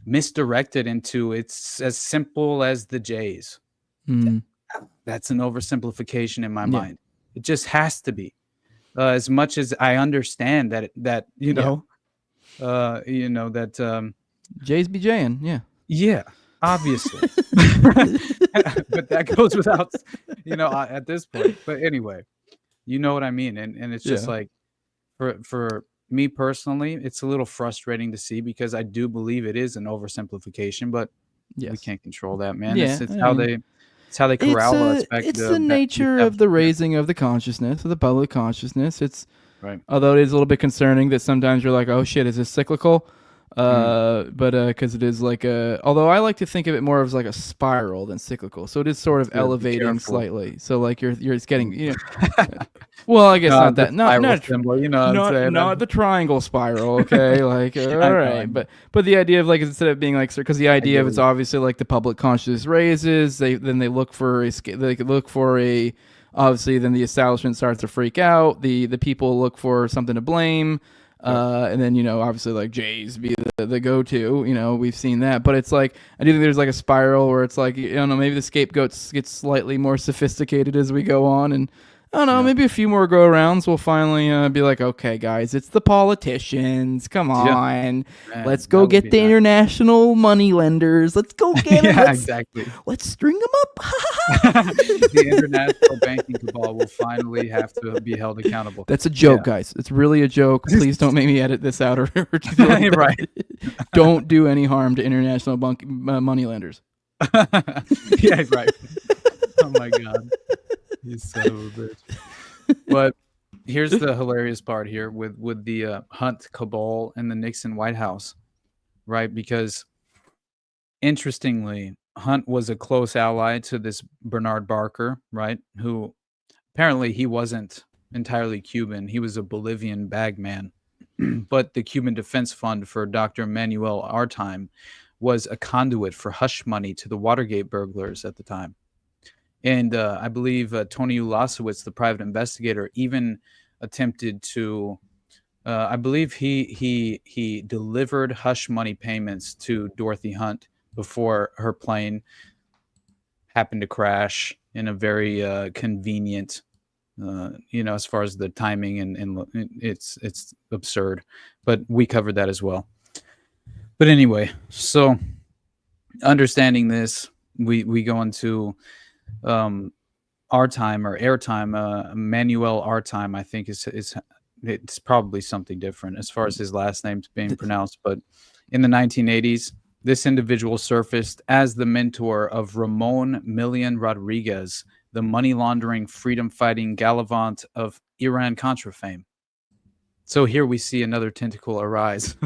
Speaker 5: misdirected into it's as simple as the Jays. That's an oversimplification in my mind. It just has to be. As much as I understand that
Speaker 1: Jays be Jayin',
Speaker 5: yeah, obviously. But that goes without, at this point. But anyway, you know what I mean, and it's just like, for me personally, it's a little frustrating to see, because I do believe it is an oversimplification, but we can't control that, man. It's how they corral us back.
Speaker 1: It's the nature of the raising of the consciousness, of the public consciousness. It's right. Although it is a little bit concerning that sometimes you're like, oh shit, is this cyclical? But because it is like although I like to think of it more as like a spiral than cyclical, so it is sort of elevating slightly. So like you're just getting, well, I guess not that, not
Speaker 5: symbol, you know what I'm saying?
Speaker 1: Not the triangle spiral, okay? Like, all right, but the idea of like, instead of being like, because the idea of it's obviously like the public consciousness raises, they look for a obviously then the establishment starts to freak out. The people look for something to blame. And then, obviously like Jay's be the go-to, we've seen that, but it's like, I do think there's like a spiral where it's like, maybe the scapegoats get slightly more sophisticated as we go on. And I don't know, maybe a few more go-arounds will finally be like, okay, guys, it's the politicians. Come on.
Speaker 5: Man,
Speaker 1: let's go get the international money lenders. Let's go get them.
Speaker 5: Exactly.
Speaker 1: Let's string them up.
Speaker 5: The international banking cabal will finally have to be held accountable.
Speaker 1: That's a joke, guys. It's really a joke. Please don't make me edit this out or like
Speaker 5: right.
Speaker 1: Don't do any harm to international money lenders.
Speaker 5: Yeah, right. Oh my God. You son of a bitch. But here's the hilarious part here with the Hunt cabal and the Nixon White House, right? Because interestingly, Hunt was a close ally to this Bernard Barker, right? Who apparently he wasn't entirely Cuban. He was a Bolivian bagman. But the Cuban Defense Fund for Dr. Manuel Artime was a conduit for hush money to the Watergate burglars at the time. And I believe Tony Ulasewicz, the private investigator, even attempted to, I believe he delivered hush money payments to Dorothy Hunt before her plane happened to crash in a very convenient, as far as the timing and it's absurd. But we covered that as well. But anyway, so understanding this, we go into Artime or Airtime, Manuel Artime, I think it's probably something different as far as his last name's being pronounced. But in the 1980s, this individual surfaced as the mentor of Ramon Millian Rodriguez, the money laundering, freedom fighting Galavant of Iran-Contra fame. So here we see another tentacle arise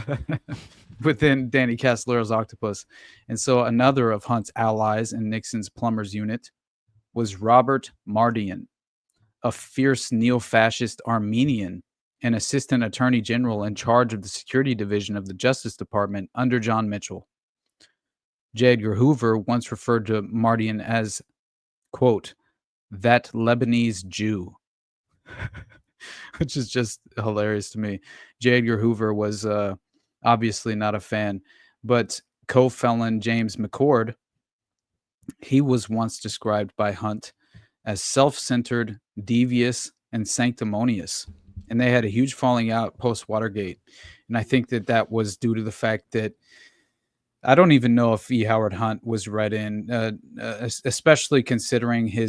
Speaker 5: within Danny Castellero's octopus. And so another of Hunt's allies in Nixon's plumbers unit was Robert Mardian, a fierce neo-fascist Armenian and assistant attorney general in charge of the security division of the Justice Department under John Mitchell. J. Edgar Hoover once referred to Mardian as, quote, that Lebanese Jew, which is just hilarious to me. J. Edgar Hoover was obviously not a fan, but co-felon James McCord, he was once described by Hunt as self-centered, devious, and sanctimonious. And they had a huge falling out post-Watergate. And I think that was due to the fact that I don't even know if E. Howard Hunt was read in, especially considering he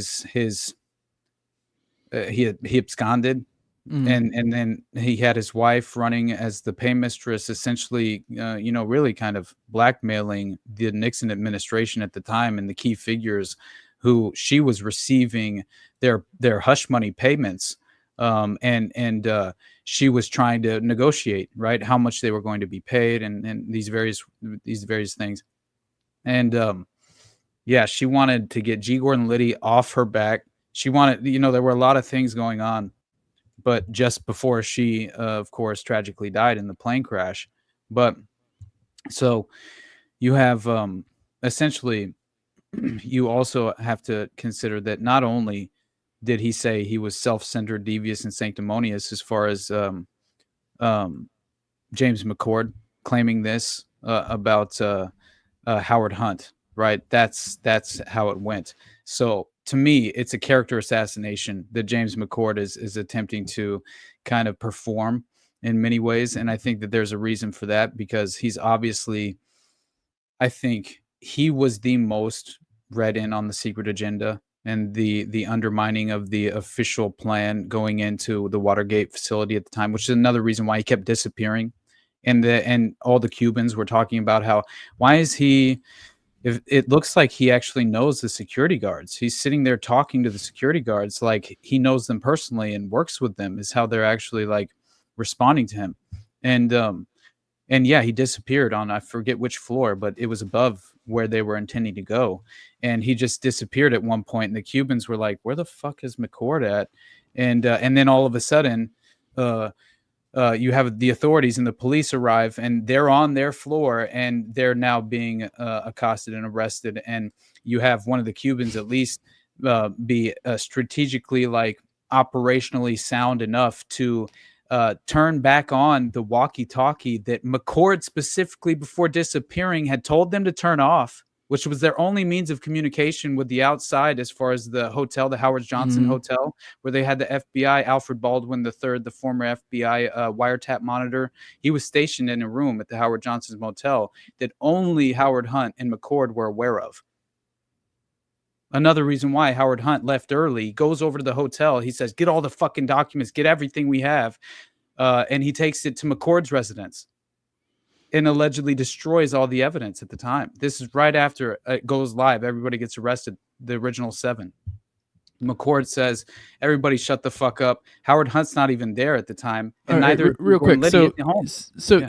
Speaker 5: absconded. And then he had his wife running as the paymistress, essentially, really kind of blackmailing the Nixon administration at the time and the key figures who she was receiving their hush money payments. And she was trying to negotiate, right, how much they were going to be paid and these various things. And she wanted to get G. Gordon Liddy off her back. She wanted, there were a lot of things going on. But just before she, of course, tragically died in the plane crash. But so you have essentially, you also have to consider that not only did he say he was self-centered, devious, and sanctimonious, as far as James McCord claiming this about Howard Hunt, right? That's how it went. So to me, it's a character assassination that James McCord is attempting to kind of perform in many ways. And I think that there's a reason for that, because he's obviously, I think he was the most read in on the secret agenda and the undermining of the official plan going into the Watergate facility at the time, which is another reason why he kept disappearing. And all the Cubans were talking about why is he, if it looks like he actually knows the security guards. He's sitting there talking to the security guards like he knows them personally and works with them, is how they're actually like responding to him. And yeah, he disappeared on, I forget which floor, but it was above where they were intending to go. And he just disappeared at one point, and the Cubans were like, where the fuck is McCord at? And then all of a sudden, you have the authorities and the police arrive, and they're on their floor, and they're now being accosted and arrested. And you have one of the Cubans at least be strategically, like, operationally sound enough to turn back on the walkie-talkie that McCord specifically before disappearing had told them to turn off, which was their only means of communication with the outside as far as the hotel, the Howard Johnson Hotel, where they had the FBI, Alfred Baldwin III, the former FBI wiretap monitor. He was stationed in a room at the Howard Johnson's motel that only Howard Hunt and McCord were aware of. Another reason why Howard Hunt left early, goes over to the hotel. He says, get all the fucking documents, get everything we have. And he takes it to McCord's residence and allegedly destroys all the evidence at the time. This is right after it goes live. Everybody gets arrested, the original 7. McCord says, everybody shut the fuck up. Howard Hunt's not even there at the time. And neither
Speaker 1: real quick.
Speaker 5: Lydia
Speaker 1: So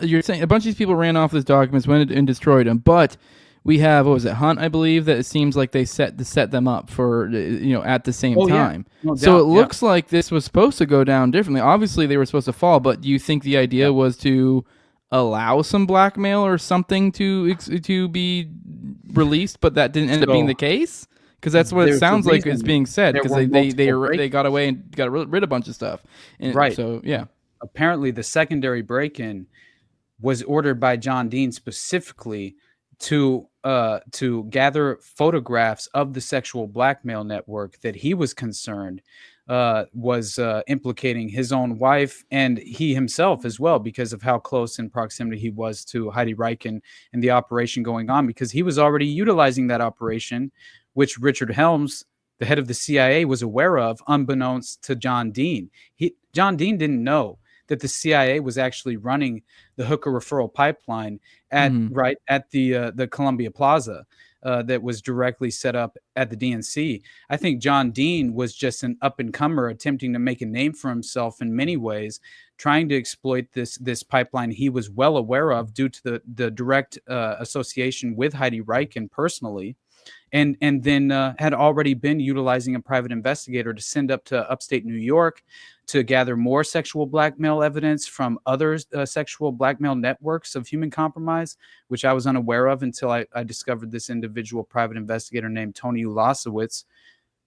Speaker 1: you're saying a bunch of these people ran off those documents, went and destroyed them, but we have, what was it, Hunt, I believe, that it seems like they set them up for, at the same time.
Speaker 5: Yeah. No
Speaker 1: so
Speaker 5: doubt,
Speaker 1: it looks like this was supposed to go down differently. Obviously, they were supposed to fall, but do you think the idea was to allow some blackmail or something to be released, but that didn't end up being the case? Because that's what it sounds like is being said, because they got away and got rid of a bunch of stuff. And
Speaker 5: right.
Speaker 1: So, yeah.
Speaker 5: Apparently, the secondary break-in was ordered by John Dean specifically to gather photographs of the sexual blackmail network that he was concerned was implicating his own wife and he himself as well, because of how close in proximity he was to Heidi Reichen and the operation going on, because he was already utilizing that operation, which Richard Helms, the head of the CIA, was aware of, unbeknownst to John Dean. John Dean didn't know that the CIA was actually running the hooker referral pipeline at the Columbia Plaza that was directly set up at the DNC. I think John Dean was just an up-and-comer attempting to make a name for himself in many ways, trying to exploit this pipeline he was well aware of due to the direct association with Heidi Reichen personally. And then had already been utilizing a private investigator to send up to upstate New York to gather more sexual blackmail evidence from other sexual blackmail networks of human compromise, which I was unaware of until I discovered this individual private investigator named Tony Ulasewicz,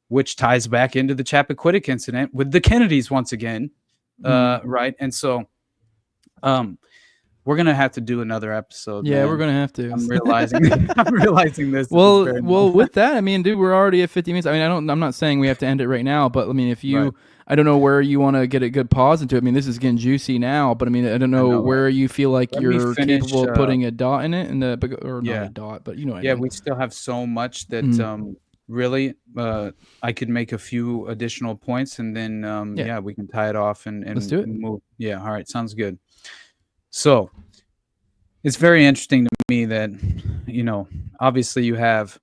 Speaker 5: which ties back into the Chappaquiddick incident with the Kennedys once again. Right. And so we're gonna have to do another episode.
Speaker 1: Yeah,
Speaker 5: man.
Speaker 1: we're gonna have to.
Speaker 5: I'm realizing this.
Speaker 1: Well, with that, I mean, dude, we're already at 50 minutes. I mean, I'm not saying we have to end it right now, but I mean, if you, I don't know where you want to get a good pause into it. I mean, this is getting juicy now, but I mean, I don't know where you feel like you're capable of putting a dot in it, not a dot, but you know what I mean.
Speaker 5: We still have so much that really I could make a few additional points, and then we can tie it off and
Speaker 1: let's do it.
Speaker 5: Move. Yeah, all right, sounds good. So it's very interesting to me that, obviously you have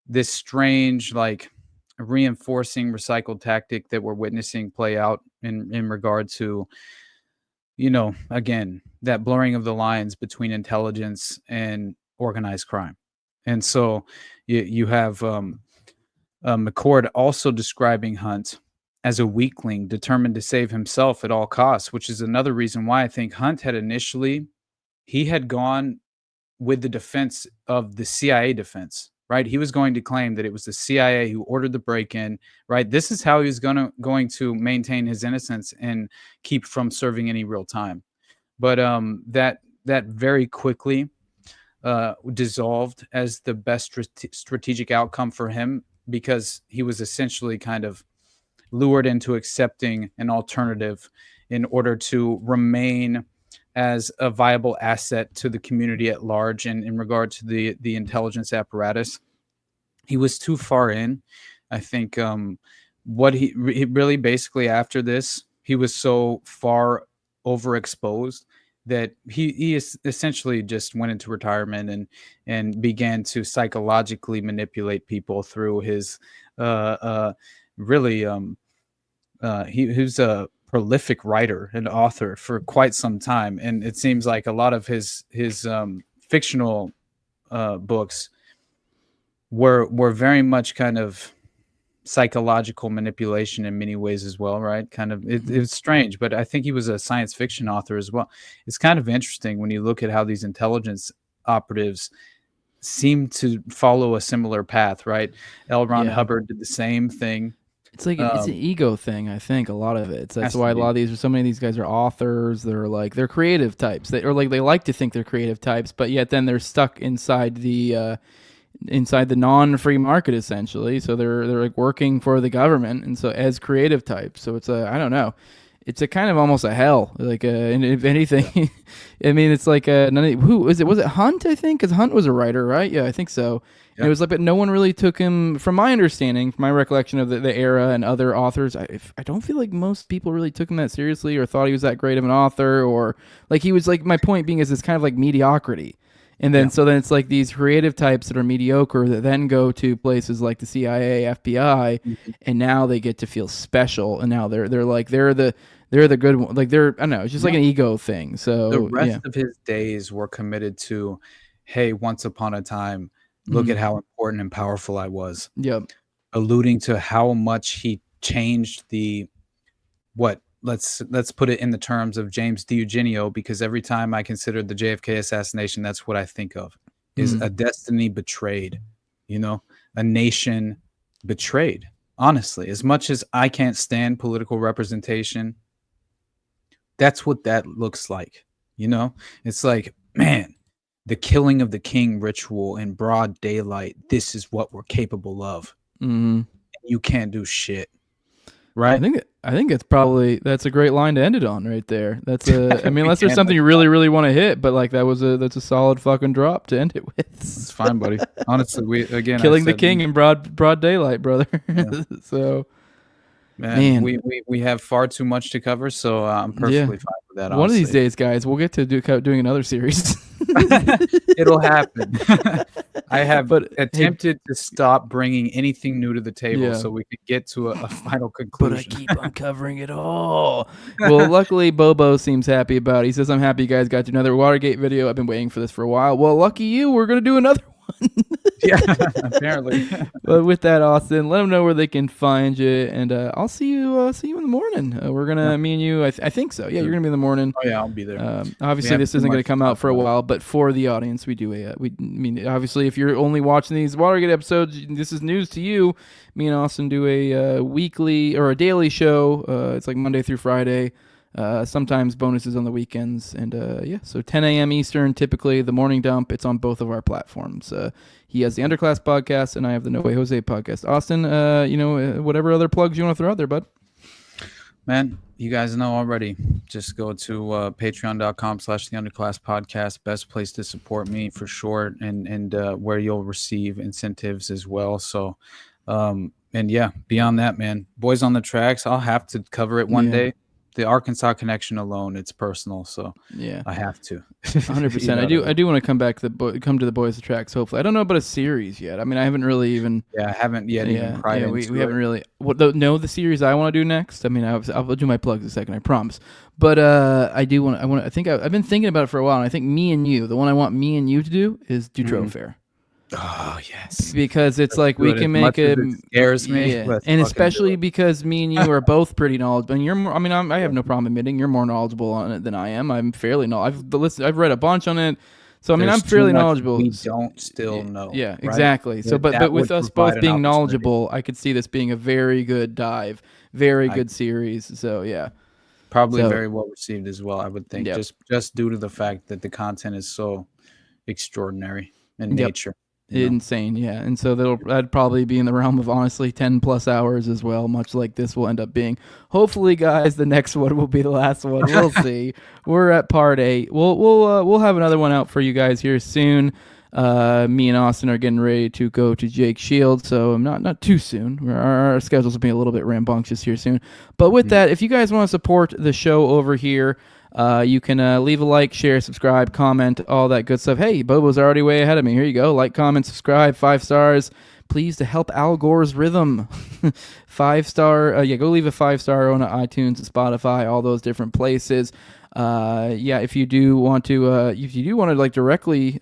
Speaker 5: this strange, like, reinforcing recycled tactic that we're witnessing play out in regard to, again, that blurring of the lines between intelligence and organized crime. And so you have McCord also describing Hunt as a weakling determined to save himself at all costs, which is another reason why I think Hunt had initially, he had gone with the defense of the CIA defense, right? He was going to claim that it was the CIA who ordered the break-in, right? This is how he was going to maintain his innocence and keep from serving any real time. But that very quickly dissolved as the best strategic outcome for him, because he was essentially kind of lured into accepting an alternative in order to remain as a viable asset to the community at large. And in regard to the intelligence apparatus, he was too far in. I think what he really basically after this, he was so far overexposed that he essentially just went into retirement and began to psychologically manipulate people through his he was a prolific writer and author for quite some time, and it seems like a lot of his fictional books were very much kind of psychological manipulation in many ways as well, right? Kind of it's strange, but I think he was a science fiction author as well. It's kind of interesting when you look at how these intelligence operatives seem to follow a similar path, right? L. Ron
Speaker 1: Yeah.
Speaker 5: Hubbard did the same thing.
Speaker 1: It's like it's an ego thing, I think. A lot of it. That's
Speaker 5: Has to
Speaker 1: why a
Speaker 5: be.
Speaker 1: lot of so many of these guys are authors. They're creative types. They like to think they're creative types, but yet then they're stuck inside the non-free market essentially. So they're like working for the government, and so as creative types. So it's I don't know. It's a kind of almost a hell. Like and if anything, I mean, it's like who was it? Was it Hunt? I think because Hunt was a writer, right? Yeah, I think so. And it was like, but no one really took him, from my understanding, from my recollection of the era and other authors. I don't feel like most people really took him that seriously or thought he was that great of an author, or like he was like, my point being is it's kind of like mediocrity. And then so then it's like these creative types that are mediocre that then go to places like the CIA, FBI, and now they get to feel special, and now they're the good one. Like I don't know, it's just like an ego thing. So
Speaker 5: the rest of his days were committed to, hey, once upon a time, look at how important and powerful I was.
Speaker 1: Yep.
Speaker 5: Alluding to how much he changed let's put it in the terms of James DiEugenio, because every time I consider the JFK assassination, that's what I think of, is a destiny betrayed, a nation betrayed. Honestly, as much as I can't stand political representation, that's what that looks like. It's like, man, the killing of the king ritual in broad daylight. This is what we're capable of. You can't do shit. Right.
Speaker 1: I think that's a great line to end it on right there. That's I mean, unless there's something you really, really want to hit, but like that's a solid fucking drop to end it with.
Speaker 5: It's fine, buddy. Honestly,
Speaker 1: killing the king in broad daylight, brother. Yeah. So
Speaker 5: man, we have far too much to cover, so I'm perfectly fine with that.
Speaker 1: One of these days, guys, we'll get to doing another series.
Speaker 5: It'll happen. I have attempted to stop bringing anything new to the table so we could get to a final conclusion.
Speaker 1: But I keep on covering it all. Well, luckily, Bobo seems happy about it. He says, I'm happy you guys got to another Watergate video. I've been waiting for this for a while. Well, lucky you. We're going to do another one.
Speaker 5: Yeah, apparently.
Speaker 1: But with that, Austin, let them know where they can find you, and I'll see you in the morning. We're gonna me and you. I think so. Yeah, you're gonna be in the morning.
Speaker 5: Oh yeah, I'll be there.
Speaker 1: Obviously, this isn't gonna come out for a while, but for the audience, we do obviously, if you're only watching these Watergate episodes, this is news to you. Me and Austin do a weekly or a daily show. It's like Monday through Friday. Sometimes bonuses on the weekends, and so 10 a.m. Eastern, typically the morning dump. It's on both of our platforms. He has the Underclass podcast, and I have the No Way Jose podcast. Austin, whatever other plugs you want to throw out there, bud?
Speaker 5: Man, you guys know already. Just go to patreon.com/the Underclass podcast. Best place to support me for sure, and where you'll receive incentives as well. So, and yeah, beyond that, man, Boys on the Tracks, I'll have to cover it one day. The Arkansas connection alone, it's personal, so yeah, I have to.
Speaker 1: 100%. I do want to come back to the Boys of Tracks. Hopefully, I don't know about a series yet. I mean, I haven't really even.
Speaker 5: Yeah, I haven't yet even cried into
Speaker 1: we haven't really. The series I want to do next. I mean, I'll do my plugs in a second, I promise. But I do want. I think I've been thinking about it for a while, and I think me and you, the one I want me and you to do is Dutrow Fair.
Speaker 5: Oh yes,
Speaker 1: because it's like we can make it.
Speaker 5: Scares me,
Speaker 1: and especially because me and you are both pretty knowledgeable. And you're more. I mean, I have no problem admitting you're more knowledgeable on it than I am. I'm fairly knowledgeable. I've read a bunch on it, so I mean, I'm fairly knowledgeable.
Speaker 5: We don't still know.
Speaker 1: Yeah, exactly. Right? So, but with us both being knowledgeable, I could see this being a very good dive, very good series. So yeah,
Speaker 5: probably very well received as well. I would think just due to the fact that the content is so extraordinary in nature.
Speaker 1: Insane, yeah. And so that'd probably be in the realm of honestly 10 plus hours as well, much like this will end up being. Hopefully, guys, the next one will be the last one. We'll see. We're at part 8. We'll have another one out for you guys here soon. Me and Austin are getting ready to go to Jake Shield, so not too soon. Our schedules will be a little bit rambunctious here soon. But with that, if you guys want to support the show over here, you can leave a like, share, subscribe, comment, all that good stuff. Hey, Bobo's already way ahead of me. Here you go. Like, comment, subscribe, 5 stars. Please, to help Al Gore's rhythm. 5-star. Go leave a 5-star on iTunes and Spotify, all those different places. If you do want to, like directly,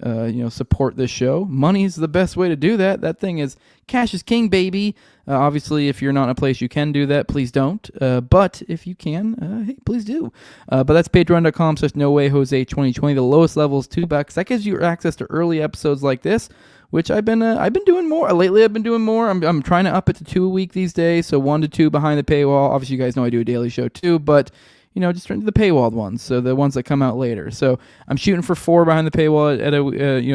Speaker 1: support this show, money's the best way to do that. That thing is cash is king, baby. Obviously, if you're not in a place you can do that, please don't. But if you can, hey, please do. But that's patreon.com/nowayjose2020. The lowest level is $2. That gives you access to early episodes like this, which I've been doing more lately. I've been doing more. I'm trying to up it to 2 a week these days, so 1 to 2 behind the paywall. Obviously, you guys know I do a daily show too, but just turn to the paywalled ones, so the ones that come out later. So I'm shooting for 4 behind the paywall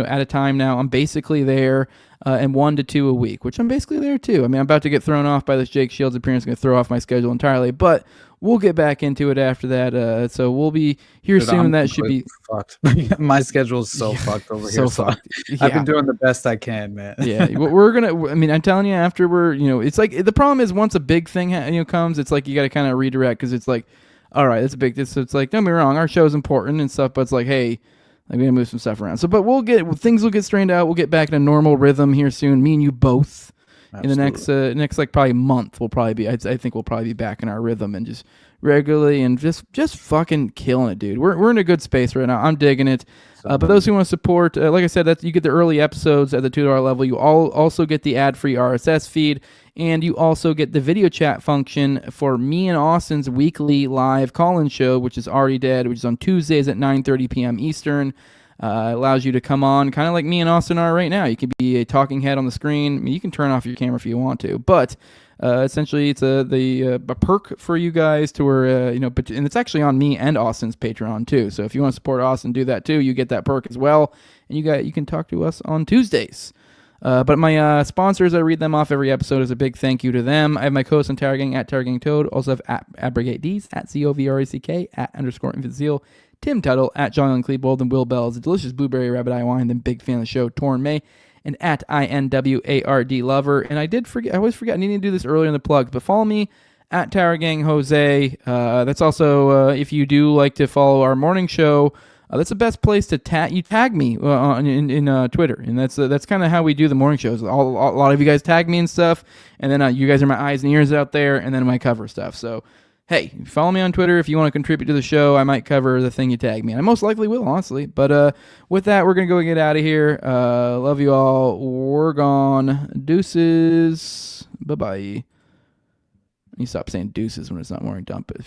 Speaker 1: at a time now. I'm basically there, and 1 to 2 a week, which I'm basically there too. I mean, I'm about to get thrown off by this Jake Shields appearance, going to throw off my schedule entirely, but we'll get back into it after that. So we'll be here soon. That should be
Speaker 5: fucked. My schedule's so fucked over here. So
Speaker 1: fucked.
Speaker 5: I've been doing the best I can, man.
Speaker 1: Yeah, I'm telling you, after it's like the problem is once a big thing comes, it's like you got to kind of redirect, because it's like, all right, that's a big. It's like, don't be wrong, our show's important and stuff, but it's like, hey, we gotta move some stuff around. So, but things will get straightened out. We'll get back in a normal rhythm here soon. Me and you both. Absolutely. In the next like probably month, we'll probably be. I think we'll probably be back in our rhythm and just regularly and just fucking killing it, dude. We're in a good space right now. I'm digging it. But those who want to support, like I said, that you get the early episodes at the $2 level. You also get the ad-free RSS feed, and you also get the video chat function for me and Austin's weekly live call-in show, which is already dead, which is on Tuesdays at 9:30 p.m. Eastern. Allows you to come on kind of like me and Austin are right now. You can be a talking head on the screen. I mean, you can turn off your camera if you want to, but essentially it's a perk for you guys to where and it's actually on me and Austin's Patreon too. So if you want to support Austin, do that too. You get that perk as well, and you can talk to us on Tuesdays. But my sponsors, I read them off every episode as a big thank you to them. I have my co-host on Tower Gang at Tower Gang Toad. Also have at Abrogate D's, at COVRACK, at _ Zeal, Tim Tuttle, at John and Klebold, and Will Bell's a delicious blueberry rabbit eye wine, then big fan of the show, Torn May, and at INWARD Lover. And I always forget, I need to do this earlier in the plugs, but follow me at Tower Gang Jose. That's also, if you do like to follow our morning show, that's the best place to tag me in Twitter, and that's kind of how we do the morning shows. A lot of you guys tag me and stuff, and then you guys are my eyes and ears out there, and then my cover stuff. So, hey, follow me on Twitter if you want to contribute to the show. I might cover the thing you tag me, and I most likely will, honestly. But with that, we're gonna go get out of here. Love you all. We're gone. Deuces. Bye bye. You stop saying deuces when it's not morning dump.